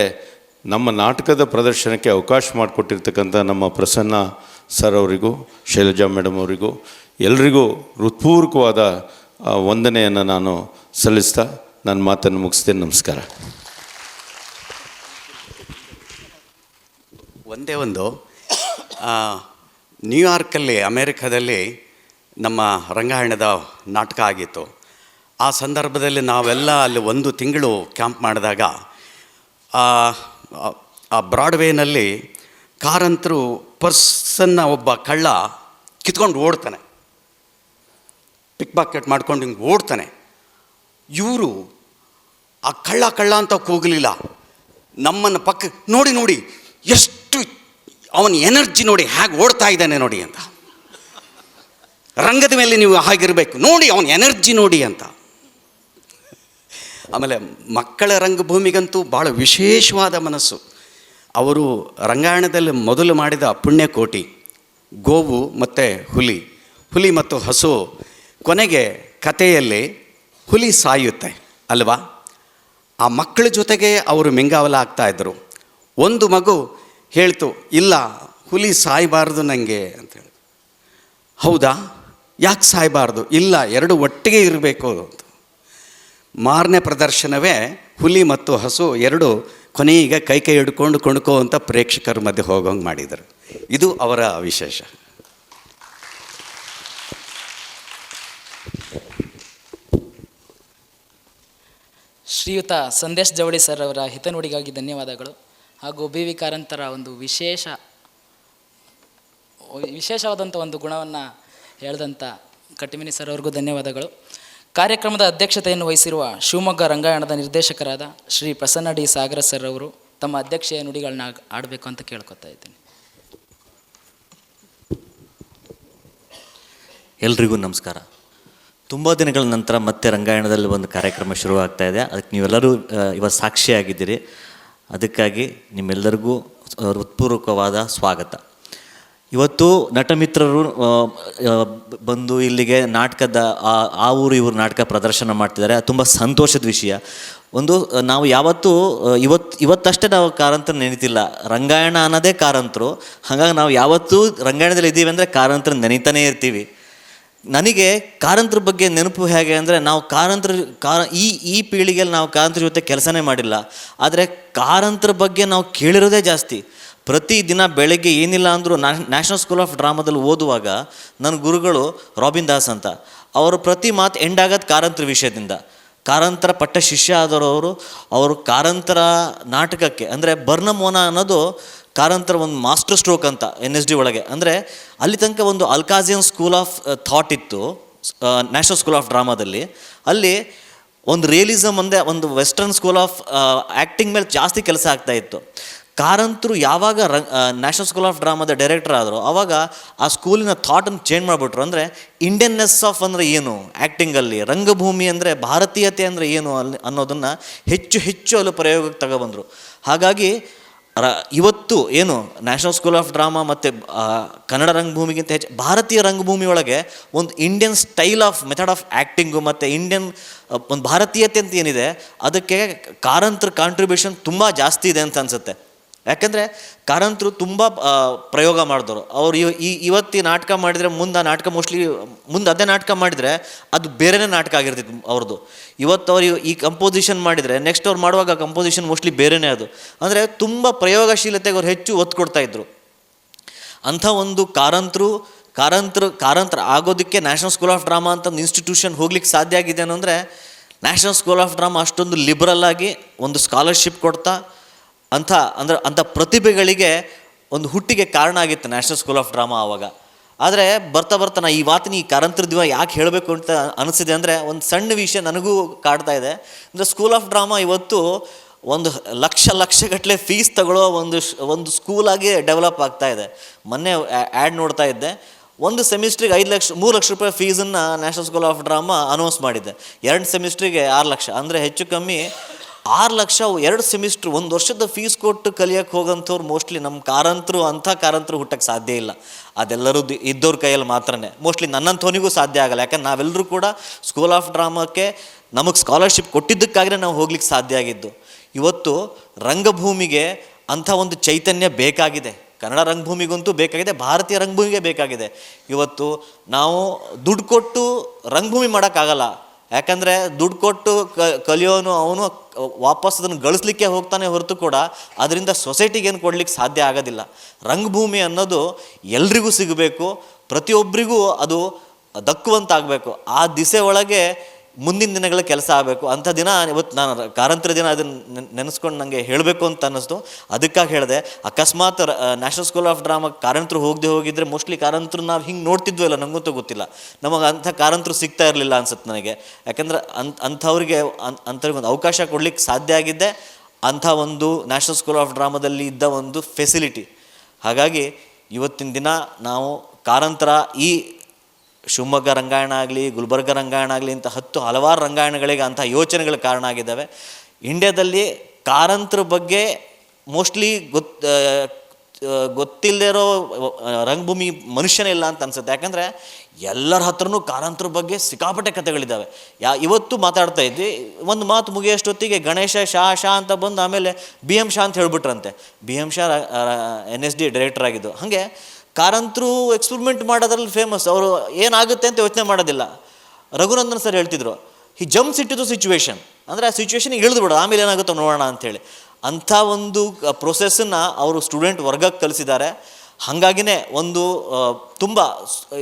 Speaker 7: ನಮ್ಮ ನಾಟಕದ ಪ್ರದರ್ಶನಕ್ಕೆ ಅವಕಾಶ ಮಾಡಿಕೊಟ್ಟಿರ್ತಕ್ಕಂಥ ನಮ್ಮ ಪ್ರಸನ್ನ ಸರ್ ಅವರಿಗೂ ಶೈಲಜಾ ಮೇಡಮ್ ಅವರಿಗೂ ಎಲ್ರಿಗೂ ಹೃತ್ಪೂರ್ವಕವಾದ ವಂದನೆಯನ್ನು ನಾನು ಸಲ್ಲಿಸ್ತಾ ನನ್ನ ಮಾತನ್ನು ಮುಗಿಸ್ತೇನೆ. ನಮಸ್ಕಾರ.
Speaker 6: ಒಂದೇ ಒಂದು ನ್ಯೂಯಾರ್ಕಲ್ಲಿ ಅಮೇರಿಕಾದಲ್ಲಿ ನಮ್ಮ ರಂಗಾಯಣದ ನಾಟಕ ಆಗಿತ್ತು. ಆ ಸಂದರ್ಭದಲ್ಲಿ ನಾವೆಲ್ಲ ಅಲ್ಲಿ 1 ತಿಂಗಳು ಕ್ಯಾಂಪ್ ಮಾಡಿದಾಗ ಆ ಬ್ರಾಡ್ವೇನಲ್ಲಿ ಕಾರಂತರು ಪರ್ಸನ್ನ ಒಬ್ಬ ಕಳ್ಳ ಕಿತ್ಕೊಂಡು ಓಡ್ತಾನೆ, ಪಿಕ್ ಪಾಕೆಟ್ ಮಾಡ್ಕೊಂಡು ಹಿಂಗೆ ಓಡ್ತಾನೆ. ಇವರು ಆ ಕಳ್ಳ ಅಂತ ಕೂಗಲಿಲ್ಲ, ನಮ್ಮನ್ನು ಪಕ್ಕ ನೋಡಿ ಎಷ್ಟು ಅವನ ಎನರ್ಜಿ ನೋಡಿ ಹೇಗೆ ಓಡ್ತಾ ಇದ್ದಾನೆ ನೋಡಿ ಅಂತ. ರಂಗದ ಮೇಲೆ ನೀವು ಹಾಗಿರಬೇಕು ನೋಡಿ, ಅವನ ಎನರ್ಜಿ ನೋಡಿ ಅಂತ. ಆಮೇಲೆ ಮಕ್ಕಳ ರಂಗಭೂಮಿಗಂತೂ ಭಾಳ ವಿಶೇಷವಾದ ಮನಸ್ಸು. ಅವರು ರಂಗಾಯಣದಲ್ಲಿ ಮೊದಲು ಮಾಡಿದ ಪುಣ್ಯಕೋಟಿ, ಗೋವು ಮತ್ತು ಹುಲಿ ಮತ್ತು ಹಸು, ಕೊನೆಗೆ ಕಥೆಯಲ್ಲಿ ಹುಲಿ ಸಾಯುತ್ತೆ ಅಲ್ವಾ? ಆ ಮಕ್ಕಳ ಜೊತೆಗೆ ಅವರು ಮಿಂಗಾವಲ ಆಗ್ತಾಯಿದ್ರು. ಒಂದು ಮಗು ಹೇಳ್ತು, ಇಲ್ಲ ಹುಲಿ ಸಾಯಬಾರ್ದು ನನಗೆ ಅಂತೇಳಿ. ಹೌದಾ, ಯಾಕೆ ಸಾಯಬಾರ್ದು? ಇಲ್ಲ, 2 ಒಟ್ಟಿಗೆ ಇರಬೇಕು ಅಂತ. ಮಾರನೇ ಪ್ರದರ್ಶನವೇ ಹುಲಿ ಮತ್ತು ಹಸು 2 ಕೊನೆಗೆ ಕೈ ಹಿಡ್ಕೊಂಡು ಕೊಂಡ್ಕೋ ಅಂತ ಪ್ರೇಕ್ಷಕರ ಮಧ್ಯೆ ಹೋಗೋಂಗೆ ಮಾಡಿದರು. ಇದು ಅವರ ವಿಶೇಷ.
Speaker 2: ಶ್ರೀಯುತ ಸಂದೇಶ್ ಜವಳಿ ಸರ್ ಅವರ ಹಿತನುಡಿಗಾಗಿ ಧನ್ಯವಾದಗಳು. ಹಾಗೂ ಬಿ ವಿ ಕಾರಂತರ ಒಂದು ವಿಶೇಷವಾದಂಥ ಒಂದು ಗುಣವನ್ನು ಹೇಳಿದಂಥ ಕಟ್ಟಿಮಿನಿ ಸರ್ ಅವ್ರಿಗೂ ಧನ್ಯವಾದಗಳು. ಕಾರ್ಯಕ್ರಮದ ಅಧ್ಯಕ್ಷತೆಯನ್ನು ವಹಿಸಿರುವ ಶಿವಮೊಗ್ಗ ರಂಗಾಯಣದ ನಿರ್ದೇಶಕರಾದ ಶ್ರೀ ಪ್ರಸನ್ನ ಡಿ ಸಾಗರ ಸರ್ ಅವರು ತಮ್ಮ ಅಧ್ಯಕ್ಷೀಯ ನುಡಿಗಳನ್ನ ಆಡಬೇಕು ಅಂತ ಕೇಳ್ಕೊತಾ ಇದ್ದೀನಿ.
Speaker 8: ಎಲ್ರಿಗೂ ನಮಸ್ಕಾರ. ತುಂಬ ದಿನಗಳ ನಂತರ ಮತ್ತೆ ರಂಗಾಯಣದಲ್ಲಿ ಒಂದು ಕಾರ್ಯಕ್ರಮ ಶುರುವಾಗ್ತಾ ಇದೆ. ಅದಕ್ಕೆ ನೀವೆಲ್ಲರೂ ಇವತ್ತು ಸಾಕ್ಷಿಯಾಗಿದ್ದೀರಿ. ಅದಕ್ಕಾಗಿ ನಿಮ್ಮೆಲ್ಲರಿಗೂ ಹೃತ್ಪೂರ್ವಕವಾದ ಸ್ವಾಗತ. ಇವತ್ತು ನಟಮಿತ್ರರು ಬಂದು ಇಲ್ಲಿಗೆ ನಾಟಕದ ಆ ಊರು ಇವರು ನಾಟಕ ಪ್ರದರ್ಶನ ಮಾಡ್ತಿದ್ದಾರೆ. ತುಂಬ ಸಂತೋಷದ ವಿಷಯ. ನಾವು ಯಾವತ್ತೂ ಇವತ್ತಷ್ಟೇ ನಾವು ಕಾರಂತರ ನೆನೀತಿಲ್ಲ, ರಂಗಾಯಣ ಅನ್ನೋದೇ ಕಾರಂತರು. ಹಾಗಾಗಿ ನಾವು ಯಾವತ್ತೂ ರಂಗಾಯಣದಲ್ಲಿ ಇದ್ದೀವಿ ಅಂದರೆ ಕಾರಂತರ ನೆನೀತಾನೇ ಇರ್ತೀವಿ. ನನಗೆ ಕಾರಂತರ ಬಗ್ಗೆ ನೆನಪು ಹೇಗೆ ಅಂದರೆ, ನಾವು ಈ ಪೀಳಿಗೆಯಲ್ಲಿ ನಾವು ಕಾರಂತರ ಜೊತೆ ಕೆಲಸನೇ ಮಾಡಿಲ್ಲ, ಆದರೆ ಕಾರಂತರ ಬಗ್ಗೆ ನಾವು ಕೇಳಿರೋದೇ ಜಾಸ್ತಿ. ಪ್ರತಿದಿನ ಬೆಳಗ್ಗೆ ಏನಿಲ್ಲ ಅಂದರೂ ನ್ಯಾಷನಲ್ ಸ್ಕೂಲ್ ಆಫ್ ಡ್ರಾಮಾದಲ್ಲಿ ಓದುವಾಗ ನನ್ನ ಗುರುಗಳು ರಾಬಿನ್ ದಾಸ್ ಅಂತ, ಅವರು ಪ್ರತಿ ಮಾತು ಎಂಡ್ ಆಗೋದು ಕಾರಂತರ ವಿಷಯದಿಂದ. ಕಾರಂತರ ಪಟ್ಟ ಶಿಷ್ಯ ಆದವರು. ಅವರು ಕಾರಂತರ ನಾಟಕಕ್ಕೆ ಅಂದರೆ ಬರ್ನಮೋನ ಅನ್ನೋದು ಕಾರಂತರ ಒಂದು ಮಾಸ್ಟರ್ ಸ್ಟ್ರೋಕ್ ಅಂತ NSD ಒಳಗೆ. ಅಂದರೆ ಅಲ್ಲಿ ತನಕ ಒಂದು ಅಲ್ಕಾಜಿಯನ್ ಸ್ಕೂಲ್ ಆಫ್ ಥಾಟ್ ಇತ್ತು ನ್ಯಾಷನಲ್ ಸ್ಕೂಲ್ ಆಫ್ ಡ್ರಾಮಾದಲ್ಲಿ. ಅಲ್ಲಿ ಒಂದು ರಿಯಲಿಸಮ್ ಅಂದರೆ ಒಂದು ವೆಸ್ಟರ್ನ್ ಸ್ಕೂಲ್ ಆಫ್ ಆ್ಯಕ್ಟಿಂಗ್ ಮೇಲೆ ಜಾಸ್ತಿ ಕೆಲಸ ಆಗ್ತಾಯಿತ್ತು. ಕಾರಂತರು ಯಾವಾಗ ನ್ಯಾಷನಲ್ ಸ್ಕೂಲ್ ಆಫ್ ಡ್ರಾಮಾದ ಡೈರೆಕ್ಟರ್ ಆದರು, ಆವಾಗ ಆ ಸ್ಕೂಲಿನ ಥಾಟನ್ನು ಚೇಂಜ್ ಮಾಡಿಬಿಟ್ರು. ಅಂದರೆ ಇಂಡಿಯನ್ನೆಸ್ ಆಫ್ ಅಂದರೆ ಏನು ಆ್ಯಕ್ಟಿಂಗಲ್ಲಿ, ರಂಗಭೂಮಿ ಅಂದರೆ ಭಾರತೀಯತೆ ಅಂದರೆ ಏನು ಅನ್ನೋದನ್ನು ಹೆಚ್ಚು ಅಲ್ಲಿ ಪ್ರಯೋಗಕ್ಕೆ ತಗೊಬಂದರು. ಹಾಗಾಗಿ ಇವತ್ತು ಏನು ನ್ಯಾಷನಲ್ ಸ್ಕೂಲ್ ಆಫ್ ಡ್ರಾಮಾ ಮತ್ತು ಕನ್ನಡ ರಂಗಭೂಮಿಗಿಂತ ಹೆಚ್ಚು ಭಾರತೀಯ ರಂಗಭೂಮಿ ಒಳಗೆ ಒಂದು Indian style of method of acting ಮತ್ತು ಇಂಡಿಯನ್ ಒಂದು ಭಾರತೀಯತೆ ಅಂತ ಏನಿದೆ, ಅದಕ್ಕೆ ಕಾರಂತರ ಕಾಂಟ್ರಿಬ್ಯೂಷನ್ ತುಂಬ ಜಾಸ್ತಿ ಇದೆ ಅಂತ ಅನಿಸುತ್ತೆ. ಯಾಕೆಂದರೆ ಕಾರಂತರು ತುಂಬ ಪ್ರಯೋಗ ಮಾಡಿದವರು. ಅವರು ಇವತ್ತು ನಾಟಕ ಮಾಡಿದರೆ ಮುಂದೆ ಆ ನಾಟಕ ಮುಂದೆ ಅದೇ ನಾಟಕ ಮಾಡಿದರೆ ಅದು ಬೇರೆಯೇ ನಾಟಕ ಆಗಿರ್ತಿತ್ತು ಅವ್ರದ್ದು. ಇವತ್ತು ಅವ್ರು ಈ ಕಂಪೋಸಿಷನ್ ಮಾಡಿದರೆ ನೆಕ್ಸ್ಟ್ ಅವ್ರು ಮಾಡುವಾಗ ಕಂಪೋಸಿಷನ್ ಮೋಸ್ಟ್ಲಿ ಬೇರೆಯೇ ಅದು. ಅಂದರೆ ತುಂಬ ಪ್ರಯೋಗಶೀಲತೆಗೆ ಅವ್ರು ಹೆಚ್ಚು ಒತ್ತು ಕೊಡ್ತಾಯಿದ್ರು. ಅಂಥ ಒಂದು ಕಾರಂತರ ಆಗೋದಕ್ಕೆ ನ್ಯಾಷನಲ್ ಸ್ಕೂಲ್ ಆಫ್ ಡ್ರಾಮಾ ಅಂತ ಒಂದು ಇನ್ಸ್ಟಿಟ್ಯೂಷನ್ ಹೋಗ್ಲಿಕ್ಕೆ ಸಾಧ್ಯ ಆಗಿದೆ ಅಂದರೆ ನ್ಯಾಷನಲ್ ಸ್ಕೂಲ್ ಆಫ್ ಡ್ರಾಮಾ ಅಷ್ಟೊಂದು ಲಿಬ್ರಲ್ ಆಗಿ ಒಂದು ಸ್ಕಾಲರ್ಶಿಪ್ ಕೊಡ್ತಾ ಅಂಥ ಪ್ರತಿಭೆಗಳಿಗೆ ಒಂದು ಹುಟ್ಟಿಗೆ ಕಾರಣ ಆಗಿತ್ತು ನ್ಯಾಷನಲ್ ಸ್ಕೂಲ್ ಆಫ್ ಡ್ರಾಮಾ ಆವಾಗ. ಆದರೆ ಬರ್ತಾ ನಾ ಈ ಮಾತಿನ ಈ ಕಾರಂತರ ದಿವ ಯಾಕೆ ಹೇಳಬೇಕು ಅಂತ ಅನಿಸಿದೆ ಅಂದರೆ, ಒಂದು ಸಣ್ಣ ವಿಷಯ ನನಗೂ ಕಾಡ್ತಾ ಇದೆ. ಅಂದರೆ ಸ್ಕೂಲ್ ಆಫ್ ಡ್ರಾಮಾ ಇವತ್ತು ಒಂದು ಲಕ್ಷಗಟ್ಟಲೆ ಫೀಸ್ ತಗೊಳ್ಳೋ ಒಂದು ಸ್ಕೂಲಾಗಿ ಡೆವಲಪ್ ಆಗ್ತಾ ಇದೆ. ಮೊನ್ನೆ ಆ್ಯಡ್ ನೋಡ್ತಾ ಇದ್ದೆ, ಒಂದು ಸೆಮಿಸ್ಟ್ರಿಗೆ 3 ಲಕ್ಷ ರೂಪಾಯಿ ಫೀಸನ್ನು national school of drama announce ಮಾಡಿದೆ. 2 ಸೆಮಿಸ್ಟ್ರಿಗೆ 6 ಲಕ್ಷ. ಅಂದರೆ ಹೆಚ್ಚು ಕಮ್ಮಿ 6 ಲಕ್ಷ 2 ಸೆಮಿಸ್ಟ್ರ್ 1 ವರ್ಷದ ಫೀಸ್ ಕೊಟ್ಟು ಕಲಿಯೋಕ್ಕೆ ಹೋಗೋಂಥವ್ರು ಮೋಸ್ಟ್ಲಿ ನಮ್ಮ ಅಂಥ ಕಾರಂತರು ಹುಟ್ಟಕ್ಕೆ ಸಾಧ್ಯ ಇಲ್ಲ. ಅದೆಲ್ಲರೂ ಇದ್ದವ್ರ ಕೈಯಲ್ಲಿ ಮಾತ್ರನೇ. ಮೋಸ್ಟ್ಲಿ ನನ್ನಂಥವನಿಗೂ ಸಾಧ್ಯ ಆಗಲ್ಲ. ಯಾಕಂದ್ರೆ ನಾವೆಲ್ಲರೂ ಕೂಡ ಸ್ಕೂಲ್ ಆಫ್ ಡ್ರಾಮಾಕ್ಕೆ ನಮಗೆ ಸ್ಕಾಲರ್ಶಿಪ್ ಕೊಟ್ಟಿದ್ದಕ್ಕಾಗಲೇ ನಾವು ಹೋಗ್ಲಿಕ್ಕೆ ಸಾಧ್ಯ ಆಗಿದ್ದು. ಇವತ್ತು ರಂಗಭೂಮಿಗೆ ಅಂಥ ಒಂದು ಚೈತನ್ಯ ಬೇಕಾಗಿದೆ. ಕನ್ನಡ ರಂಗಭೂಮಿಗಂತೂ ಬೇಕಾಗಿದೆ, ಭಾರತೀಯ ರಂಗಭೂಮಿಗೆ ಬೇಕಾಗಿದೆ. ಇವತ್ತು ನಾವು ದುಡ್ಡು ಕೊಟ್ಟು ರಂಗಭೂಮಿ ಮಾಡೋಕ್ಕಾಗಲ್ಲ. ಯಾಕಂದರೆ ದುಡ್ಡು ಕೊಟ್ಟು ಕಲಿಯೋನು ಅವನು ವಾಪಸ್ ಅದನ್ನು ಗಳಿಸ್ಲಿಕ್ಕೆ ಹೋಗ್ತಾನೆ ಹೊರತು ಕೂಡ ಅದರಿಂದ ಸೊಸೈಟಿಗೆ ಏನು ಕೊಡ್ಲಿಕ್ಕೆ ಸಾಧ್ಯ ಆಗೋದಿಲ್ಲ. ರಂಗಭೂಮಿ ಅನ್ನೋದು ಎಲ್ರಿಗೂ ಸಿಗಬೇಕು, ಪ್ರತಿಯೊಬ್ಬರಿಗೂ ಅದು ದಕ್ಕುವಂತಾಗಬೇಕು. ಆ ದಿಸೆ ಒಳಗೆ ಮುಂದಿನ ದಿನಗಳ ಕೆಲಸ ಆಗಬೇಕು. ಅಂಥ ದಿನ ಇವತ್ತು ನಾನು ಕಾರಂತರ ದಿನ ಅದನ್ನು ನೆನೆಸ್ಕೊಂಡು ನನಗೆ ಹೇಳಬೇಕು ಅಂತ ಅನ್ನಿಸ್ತು. ಅದಕ್ಕಾಗಿ ಹೇಳಿದೆ. ಅಕಸ್ಮಾತ್ ನ್ಯಾಷನಲ್ ಸ್ಕೂಲ್ ಆಫ್ ಡ್ರಾಮಾ ಕಾರಂತರು ಹೋಗಿದ್ದರೆ ಮೋಸ್ಟ್ಲಿ ಕಾರಂತರು ನಾವು ಹಿಂಗೆ ನೋಡ್ತಿದ್ವೋ ಇಲ್ಲ ನನಗಂತೂ ಗೊತ್ತಿಲ್ಲ. ನಮಗೆ ಅಂಥ ಕಾರಂತರು ಸಿಗ್ತಾ ಇರಲಿಲ್ಲ ಅನ್ಸುತ್ತೆ ನನಗೆ. ಯಾಕಂದ್ರೆ ಅಂಥವ್ರಿಗೆ ಒಂದು ಅವಕಾಶ ಕೊಡ್ಲಿಕ್ಕೆ ಸಾಧ್ಯ ಆಗಿದ್ದೆ ಅಂಥ ಒಂದು ನ್ಯಾಷನಲ್ ಸ್ಕೂಲ್ ಆಫ್ ಡ್ರಾಮಾದಲ್ಲಿ ಇದ್ದ ಒಂದು ಫೆಸಿಲಿಟಿ. ಹಾಗಾಗಿ ಇವತ್ತಿನ ದಿನ ನಾವು ಕಾರಂತರ ಈ ಶಿವಮೊಗ್ಗ ರಂಗಾಯಣ ಆಗಲಿ, ಗುಲ್ಬರ್ಗ ರಂಗಾಯಣ ಆಗಲಿ, ಇಂಥ ಹಲವಾರು ರಂಗಾಯಣಗಳಿಗೆ ಅಂಥ ಯೋಚನೆಗಳು ಕಾರಣ ಆಗಿದ್ದಾವೆ. ಇಂಡ್ಯಾದಲ್ಲಿ ಕಾರಂತರ ಬಗ್ಗೆ ಮೋಸ್ಟ್ಲಿ ಗೊತ್ತಿಲ್ಲದೆ ಇರೋ ರಂಗಭೂಮಿ ಮನುಷ್ಯನೇ ಇಲ್ಲ ಅಂತ ಅನ್ಸುತ್ತೆ. ಯಾಕಂದರೆ ಎಲ್ಲರ ಹತ್ರನೂ ಕಾರಂತರ ಬಗ್ಗೆ ಸಿಕ್ಕಾಪಟ್ಟೆ ಕಥೆಗಳಿದ್ದಾವೆ. ಇವತ್ತು ಮಾತಾಡ್ತಾ ಇದ್ವಿ, ಒಂದು ಮಾತು ಮುಗಿಯೋಷ್ಟೊತ್ತಿಗೆ ಗಣೇಶ ಶಾ ಅಂತ ಬಂದು ಆಮೇಲೆ BM ಶಾ ಅಂತ ಹೇಳ್ಬಿಟ್ರಂತೆ. BM ಶಾ NSD ಡೈರೆಕ್ಟರ್ ಆಗಿದ್ದು. ಹಾಗೆ ಕಾರಂತರು ಎಕ್ಸ್ಪೆರಿಮೆಂಟ್ ಮಾಡೋದ್ರಲ್ಲಿ ಫೇಮಸ್. ಅವರು ಏನಾಗುತ್ತೆ ಅಂತ ಯೋಚನೆ ಮಾಡೋದಿಲ್ಲ. ರಘುನಂದನ್ ಸರ್ ಹೇಳ್ತಿದ್ರು, ಹಿ ಜಂಪ್ಸ್ ಇಟ್ ಟು ಸಿಚುವೇಶನ್. ಅಂದರೆ ಆ ಸಿಚುವೇಶನ್ಗೆ ಇಳಿದು ಬಿಡೋದು, ಆಮೇಲೆ ಏನಾಗುತ್ತೋ ನೋಡೋಣ ಅಂಥೇಳಿ. ಅಂಥ ಒಂದು ಪ್ರೊಸೆಸ್ಸನ್ನು ಅವರು ಸ್ಟೂಡೆಂಟ್ ವರ್ಗಕ್ಕೆ ಕಲಿಸಿದ್ದಾರೆ. ಹಾಗಾಗಿನೇ ಒಂದು ತುಂಬ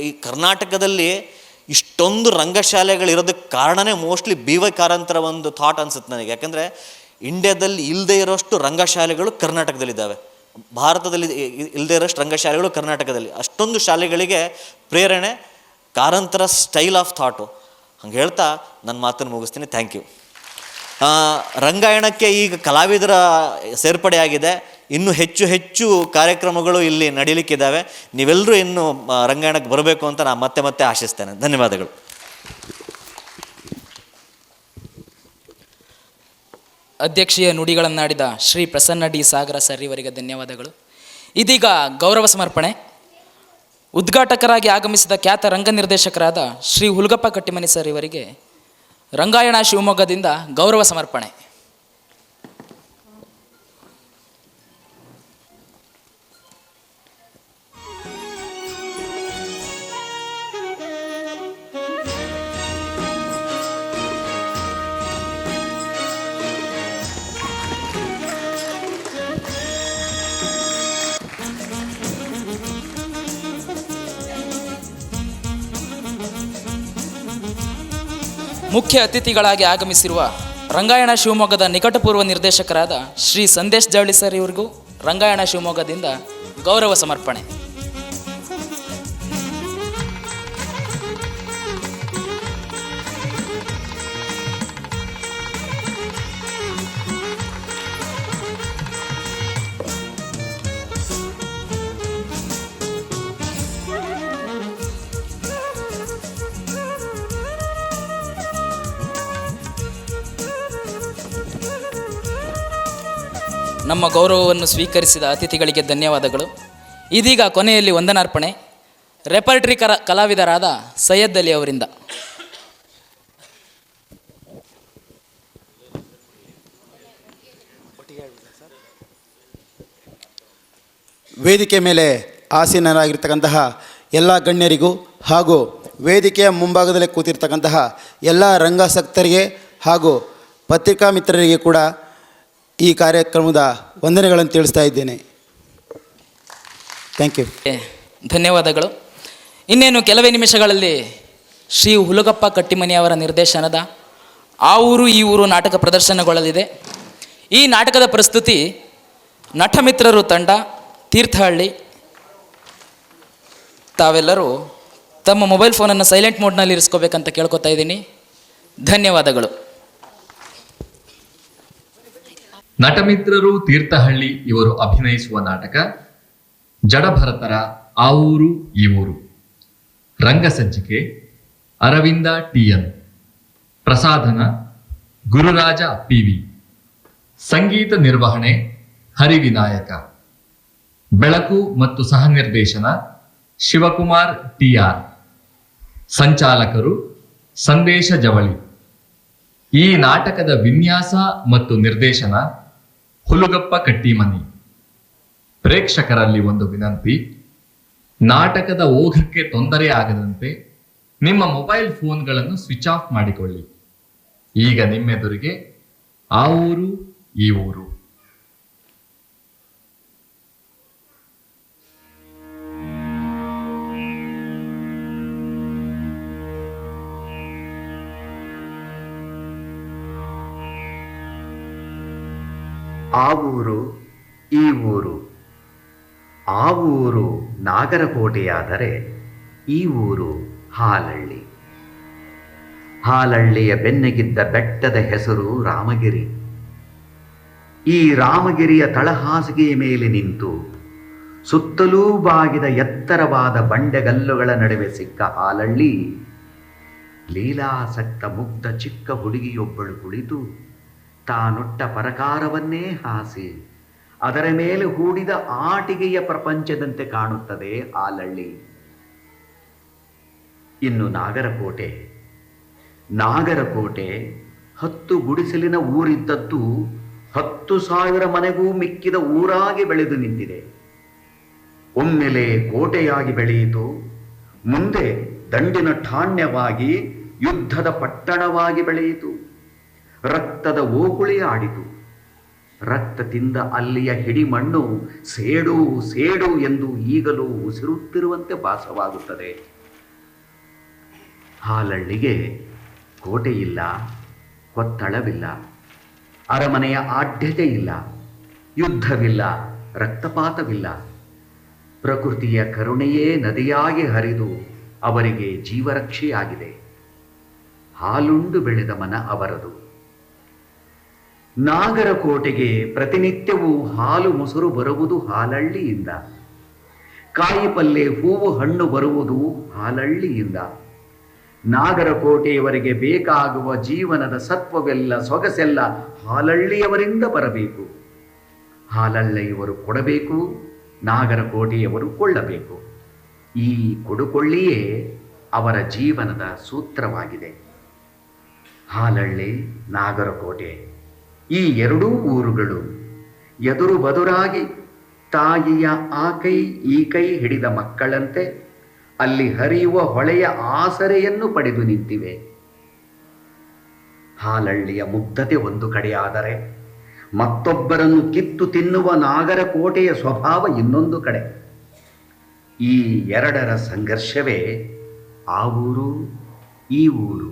Speaker 8: ಈ ಕರ್ನಾಟಕದಲ್ಲಿ ಇಷ್ಟೊಂದು ರಂಗಶಾಲೆಗಳಿರೋದಕ್ಕೆ ಕಾರಣನೇ ಮೋಸ್ಟ್ಲಿ BY ಕಾರಂತರ ಒಂದು ಥಾಟ್ ಅನ್ಸುತ್ತೆ ನನಗೆ. ಯಾಕಂದರೆ ಇಂಡ್ಯಾದಲ್ಲಿ ಇಲ್ಲದೆ ಇರೋಷ್ಟು ರಂಗಶಾಲೆಗಳು ಕರ್ನಾಟಕದಲ್ಲಿದ್ದಾವೆ. ಭಾರತದಲ್ಲಿ ಇಲ್ಲದೆ ಇರೋಷ್ಟು ರಂಗಶಾಲೆಗಳು ಕರ್ನಾಟಕದಲ್ಲಿ. ಅಷ್ಟೊಂದು ಶಾಲೆಗಳಿಗೆ ಪ್ರೇರಣೆ ಕಾರಂತರ ಸ್ಟೈಲ್ ಆಫ್ ಥಾಟು. ಹಂಗೆ ಹೇಳ್ತಾ ನನ್ನ ಮಾತನ್ನು ಮುಗಿಸ್ತೀನಿ. Thank you. ರಂಗಾಯಣಕ್ಕೆ ಈಗ ಕಲಾವಿದರ ಸೇರ್ಪಡೆಯಾಗಿದೆ. ಇನ್ನೂ ಹೆಚ್ಚು ಕಾರ್ಯಕ್ರಮಗಳು ಇಲ್ಲಿ ನಡೀಲಿಕ್ಕಿದ್ದಾವೆ. ನೀವೆಲ್ಲರೂ ಇನ್ನು ರಂಗಾಯಣಕ್ಕೆ ಬರಬೇಕು ಅಂತ ನಾನು ಮತ್ತೆ ಆಶಿಸ್ತೇನೆ. ಧನ್ಯವಾದಗಳು.
Speaker 2: ಅಧ್ಯಕ್ಷೀಯ ನುಡಿಗಳನ್ನಾಡಿದ ಶ್ರೀ ಪ್ರಸನ್ನ ಡಿ ಸಾಗರ ಸರ್ ಇವರಿಗೆ ಧನ್ಯವಾದಗಳು. ಇದೀಗ ಗೌರವ ಸಮರ್ಪಣೆ. ಉದ್ಘಾಟಕರಾಗಿ ಆಗಮಿಸಿದ ಖ್ಯಾತ ರಂಗ ನಿರ್ದೇಶಕರಾದ ಶ್ರೀ ಹುಲ್ಗಪ್ಪ ಕಟ್ಟಿಮನಿ ಸರ್ ಇವರಿಗೆ ರಂಗಾಯಣ ಶಿವಮೊಗ್ಗದಿಂದ ಗೌರವ ಸಮರ್ಪಣೆ. ಮುಖ್ಯ ಅತಿಥಿಗಳಾಗಿ ಆಗಮಿಸಿರುವ ರಂಗಾಯಣ ಶಿವಮೊಗ್ಗದ ನಿಕಟಪೂರ್ವ ನಿರ್ದೇಶಕರಾದ ಶ್ರೀ ಸಂದೇಶ್ ಜವಳಿ ಸರ್ ಇವರಿಗೂ ರಂಗಾಯಣ ಶಿವಮೊಗ್ಗದಿಂದ ಗೌರವ ಸಮರ್ಪಣೆ. ನಮ್ಮ ಗೌರವವನ್ನು ಸ್ವೀಕರಿಸಿದ ಅತಿಥಿಗಳಿಗೆ ಧನ್ಯವಾದಗಳು. ಇದೀಗ ಕೊನೆಯಲ್ಲಿ ವಂದನಾರ್ಪಣೆ ರೆಪರ್ಟ್ರಿ ಕಲಾವಿದರಾದ ಸೈಯದ್ ಅಲಿ ಅವರಿಂದ.
Speaker 3: ವೇದಿಕೆ ಮೇಲೆ ಆಸೀನರಾಗಿರ್ತಕ್ಕಂತಹ ಎಲ್ಲ ಗಣ್ಯರಿಗೂ ಹಾಗೂ ವೇದಿಕೆಯ ಮುಂಭಾಗದಲ್ಲಿ ಕೂತಿರ್ತಕ್ಕಂತಹ ಎಲ್ಲ ರಂಗಾಸಕ್ತರಿಗೆ ಹಾಗೂ ಪತ್ರಿಕಾ ಮಿತ್ರರಿಗೆ ಕೂಡ ಈ ಕಾರ್ಯಕ್ರಮದ ವಂದನೆಗಳನ್ನು ತಿಳಿಸ್ತಾ ಇದ್ದೇನೆ. Thank you.
Speaker 2: ಧನ್ಯವಾದಗಳು. ಇನ್ನೇನು ಕೆಲವೇ ನಿಮಿಷಗಳಲ್ಲಿ ಶ್ರೀ ಹುಲಗಪ್ಪ ಕಟ್ಟಿಮನಿಯವರ ನಿರ್ದೇಶನದ ಆ ಊರು ಈ ಊರು ನಾಟಕ ಪ್ರದರ್ಶನಗೊಳ್ಳಲಿದೆ. ಈ ನಾಟಕದ ಪ್ರಸ್ತುತಿ ನಟಮಿತ್ರರು ತಂಡ, ತೀರ್ಥಹಳ್ಳಿ. ತಾವೆಲ್ಲರೂ ತಮ್ಮ ಮೊಬೈಲ್ ಫೋನನ್ನು ಸೈಲೆಂಟ್ ಮೋಡ್ನಲ್ಲಿ ಇರಿಸ್ಕೋಬೇಕಂತ ಕೇಳ್ಕೊತಾ ಇದ್ದೀನಿ. ಧನ್ಯವಾದಗಳು.
Speaker 9: ನಟಮಿತ್ರರು ತೀರ್ಥಹಳ್ಳಿ ಇವರು ಅಭಿನಯಿಸುವ ನಾಟಕ ಜಡಭರತರ ಆ ಊರು ಈ ಊರು. ರಂಗಸಜ್ಜಿಕೆ ಅರವಿಂದ TN, ಪ್ರಸಾಧನ ಗುರುರಾಜ PV, ಸಂಗೀತ ನಿರ್ವಹಣೆ ಹರಿವಿನಾಯಕ. ಬೆಳಕು ಮತ್ತು ಸಹ ನಿರ್ದೇಶನ ಶಿವಕುಮಾರ್ ಟಿಆರ್. ಸಂಚಾಲಕರು ಸಂದೇಶ ಜವಳಿ. ಈ ನಾಟಕದ ವಿನ್ಯಾಸ ಮತ್ತು ನಿರ್ದೇಶನ ಹುಲುಗಪ್ಪ ಕಟ್ಟಿಮನಿ. ಪ್ರೇಕ್ಷಕರಲ್ಲಿ ಒಂದು ವಿನಂತಿ: ನಾಟಕದ ಓಘಕ್ಕೆ ತೊಂದರೆ ಆಗದಂತೆ ನಿಮ್ಮ ಮೊಬೈಲ್ ಫೋನ್ಗಳನ್ನು ಸ್ವಿಚ್ ಆಫ್ ಮಾಡಿಕೊಳ್ಳಿ. ಈಗ ನಿಮ್ಮೆದುರಿಗೆ ಆ ಊರು ಈ ಊರು.
Speaker 6: ಆ ಊರು ಈ ಊರು. ಆ ಊರು ನಾಗರಕೋಟೆಯಾದರೆ ಈ ಊರು ಹಾಲಳ್ಳಿ. ಹಾಲಳ್ಳಿಯ ಬೆನ್ನೆಗಿದ್ದ ಬೆಟ್ಟದ ಹೆಸರು ರಾಮಗಿರಿ. ಈ ರಾಮಗಿರಿಯ ತಳಹಾಸಿಗೆಯ ಮೇಲೆ ನಿಂತು ಸುತ್ತಲೂ ಬಾಗಿದ ಎತ್ತರವಾದ ಬಂಡೆಗಲ್ಲುಗಳ ನಡುವೆ ಸಿಕ್ಕ ಹಾಲಳ್ಳಿ, ಲೀಲಾಸಕ್ತ ಮುಗ್ಧ ಚಿಕ್ಕ ಹುಡುಗಿಯೊಬ್ಬಳು ಕುಳಿತು ತಾನೊಟ್ಟ ಪರಕಾರವನ್ನೇ ಹಾಸಿ ಅದರ ಮೇಲೆ ಹೂಡಿದ ಆಟಿಕೆಯ ಪ್ರಪಂಚದಂತೆ ಕಾಣುತ್ತದೆ ಹಾಲಳ್ಳಿ. ಇನ್ನು ನಾಗರಕೋಟೆ. ನಾಗರಕೋಟೆ 10 ಗುಡಿಸಲಿನ ಊರಿದ್ದದ್ದು 10,000 ಮನೆಗೂ ಮಿಕ್ಕಿದ ಊರಾಗಿ ಬೆಳೆದು ನಿಂತಿದೆ. ಒಮ್ಮೆಲೆ ಕೋಟೆಯಾಗಿ ಬೆಳೆಯಿತು. ಮುಂದೆ ದಂಡಿನ ಠಾಣ್ಯವಾಗಿ ಯುದ್ಧದ ಪಟ್ಟಣವಾಗಿ ಬೆಳೆಯಿತು. ರಕ್ತದ ಓಕುಳಿ ಆಡಿತು. ರಕ್ತ ತಿಂದ ಅಲ್ಲಿಯ ಹಿಡಿಮಣ್ಣು ಸೇಡು ಸೇಡು ಎಂದು ಈಗಲೂ ಉಸಿರುತ್ತಿರುವಂತೆ ಭಾಸವಾಗುತ್ತದೆ. ಹಾಲಳ್ಳಿಗೆ ಕೋಟೆಯಿಲ್ಲ, ಕೊತ್ತಳವಿಲ್ಲ, ಅರಮನೆಯ ಆಢ್ಯತೆ ಇಲ್ಲ, ಯುದ್ಧವಿಲ್ಲ, ರಕ್ತಪಾತವಿಲ್ಲ. ಪ್ರಕೃತಿಯ ಕರುಣೆಯೇ ನದಿಯಾಗಿ ಹರಿದು ಅವರಿಗೆ ಜೀವರಕ್ಷೆಯಾಗಿದೆ. ಹಾಲುಂಡು ಬೆಳೆದ ಮನ ಅವರದು. ನಾಗರಕೋಟೆಗೆ ಪ್ರತಿನಿತ್ಯವೂ ಹಾಲು ಮೊಸರು ಬರುವುದು ಹಾಲಳ್ಳಿಯಿಂದ. ಕಾಯಿ ಪಲ್ಲೆ ಹೂವು ಹಣ್ಣು ಬರುವುದು ಹಾಲಳ್ಳಿಯಿಂದ. ನಾಗರಕೋಟೆಯವರಿಗೆ ಬೇಕಾಗುವ ಜೀವನದ ಸತ್ವವೆಲ್ಲ ಸೊಗಸೆಲ್ಲ ಹಾಲಳ್ಳಿಯವರಿಂದ ಬರಬೇಕು. ಹಾಲಳ್ಳಿಯವರು ಕೊಡಬೇಕು, ನಾಗರಕೋಟೆಯವರು ಕೊಳ್ಳಬೇಕು. ಈ ಕೊಡುಕೊಳ್ಳಿಯೇ ಅವರ ಜೀವನದ ಸೂತ್ರವಾಗಿದೆ. ಹಾಲಳ್ಳಿ, ನಾಗರಕೋಟೆ ಈ ಎರಡೂ ಊರುಗಳು ಎದುರು ಬದುರಾಗಿ ತಾಯಿಯ ಆ ಕೈ ಈ ಕೈ ಹಿಡಿದ ಮಕ್ಕಳಂತೆ ಅಲ್ಲಿ ಹರಿಯುವ ಹೊಳೆಯ ಆಸರೆಯನ್ನು ಪಡೆದು ನಿಂತಿವೆ. ಹಾಲಳ್ಳಿಯ ಮುಗ್ಧತೆ ಒಂದು ಕಡೆಯಾದರೆ ಮತ್ತೊಬ್ಬರನ್ನು ಕಿತ್ತು ತಿನ್ನುವ ನಾಗರಕೋಟೆಯ ಸ್ವಭಾವ ಇನ್ನೊಂದು ಕಡೆ. ಈ ಎರಡರ ಸಂಘರ್ಷವೇ ಆ ಊರು ಈ ಊರು.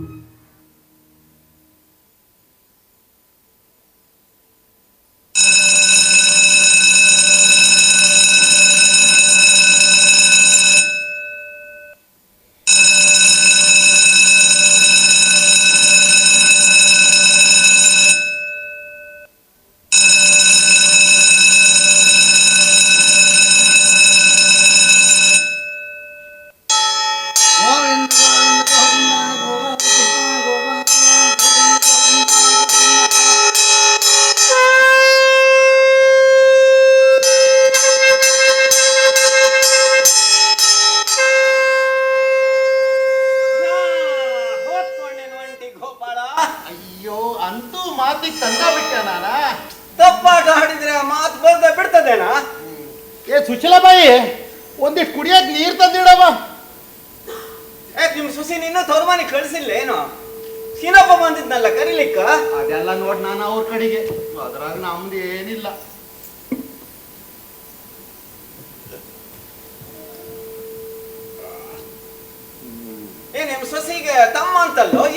Speaker 3: ಅಯ್ಯೋ, ಅಂತೂ ಮಾತಿಗೆ ತಂದ ಬಿಟ್ಟ ನಾನ.
Speaker 10: ತಪ್ಪಾಟ ಆಡಿದ್ರೆ ಮಾತು ಬರ್ದ ಬಿಡ್ತದೇನಾ?
Speaker 3: ಏ ಸುಶೀಲಾಬಾಯಿ, ಒಂದಿಷ್ಟು ಕುಡಿಯಕ್ ನೀರ್ ತಂದಿಡವ.
Speaker 10: ನಿಮ್ ಸುಸಿ ನಿನ್ನ ತೋರ್ಮಾನಿ ಕಳಿಸಿಲ್ಲ ಏನು? ಸೀನಪ್ಪ ಬಂದಿದ್ನಲ್ಲ ಕರೀಲಿಕ್ಕ.
Speaker 3: ಅದೆಲ್ಲ ನೋಡ್ ನಾನು ಅವ್ರ ಕಡೆಗೆ, ಅದ್ರಾಗ ನಮ್ದು ಏನಿಲ್ಲ.
Speaker 10: ನಿಮ್ ಸೊಸಿಗೆ ತಮ್ಮ ಅಂತಲ್ಲೋ, ಈಗ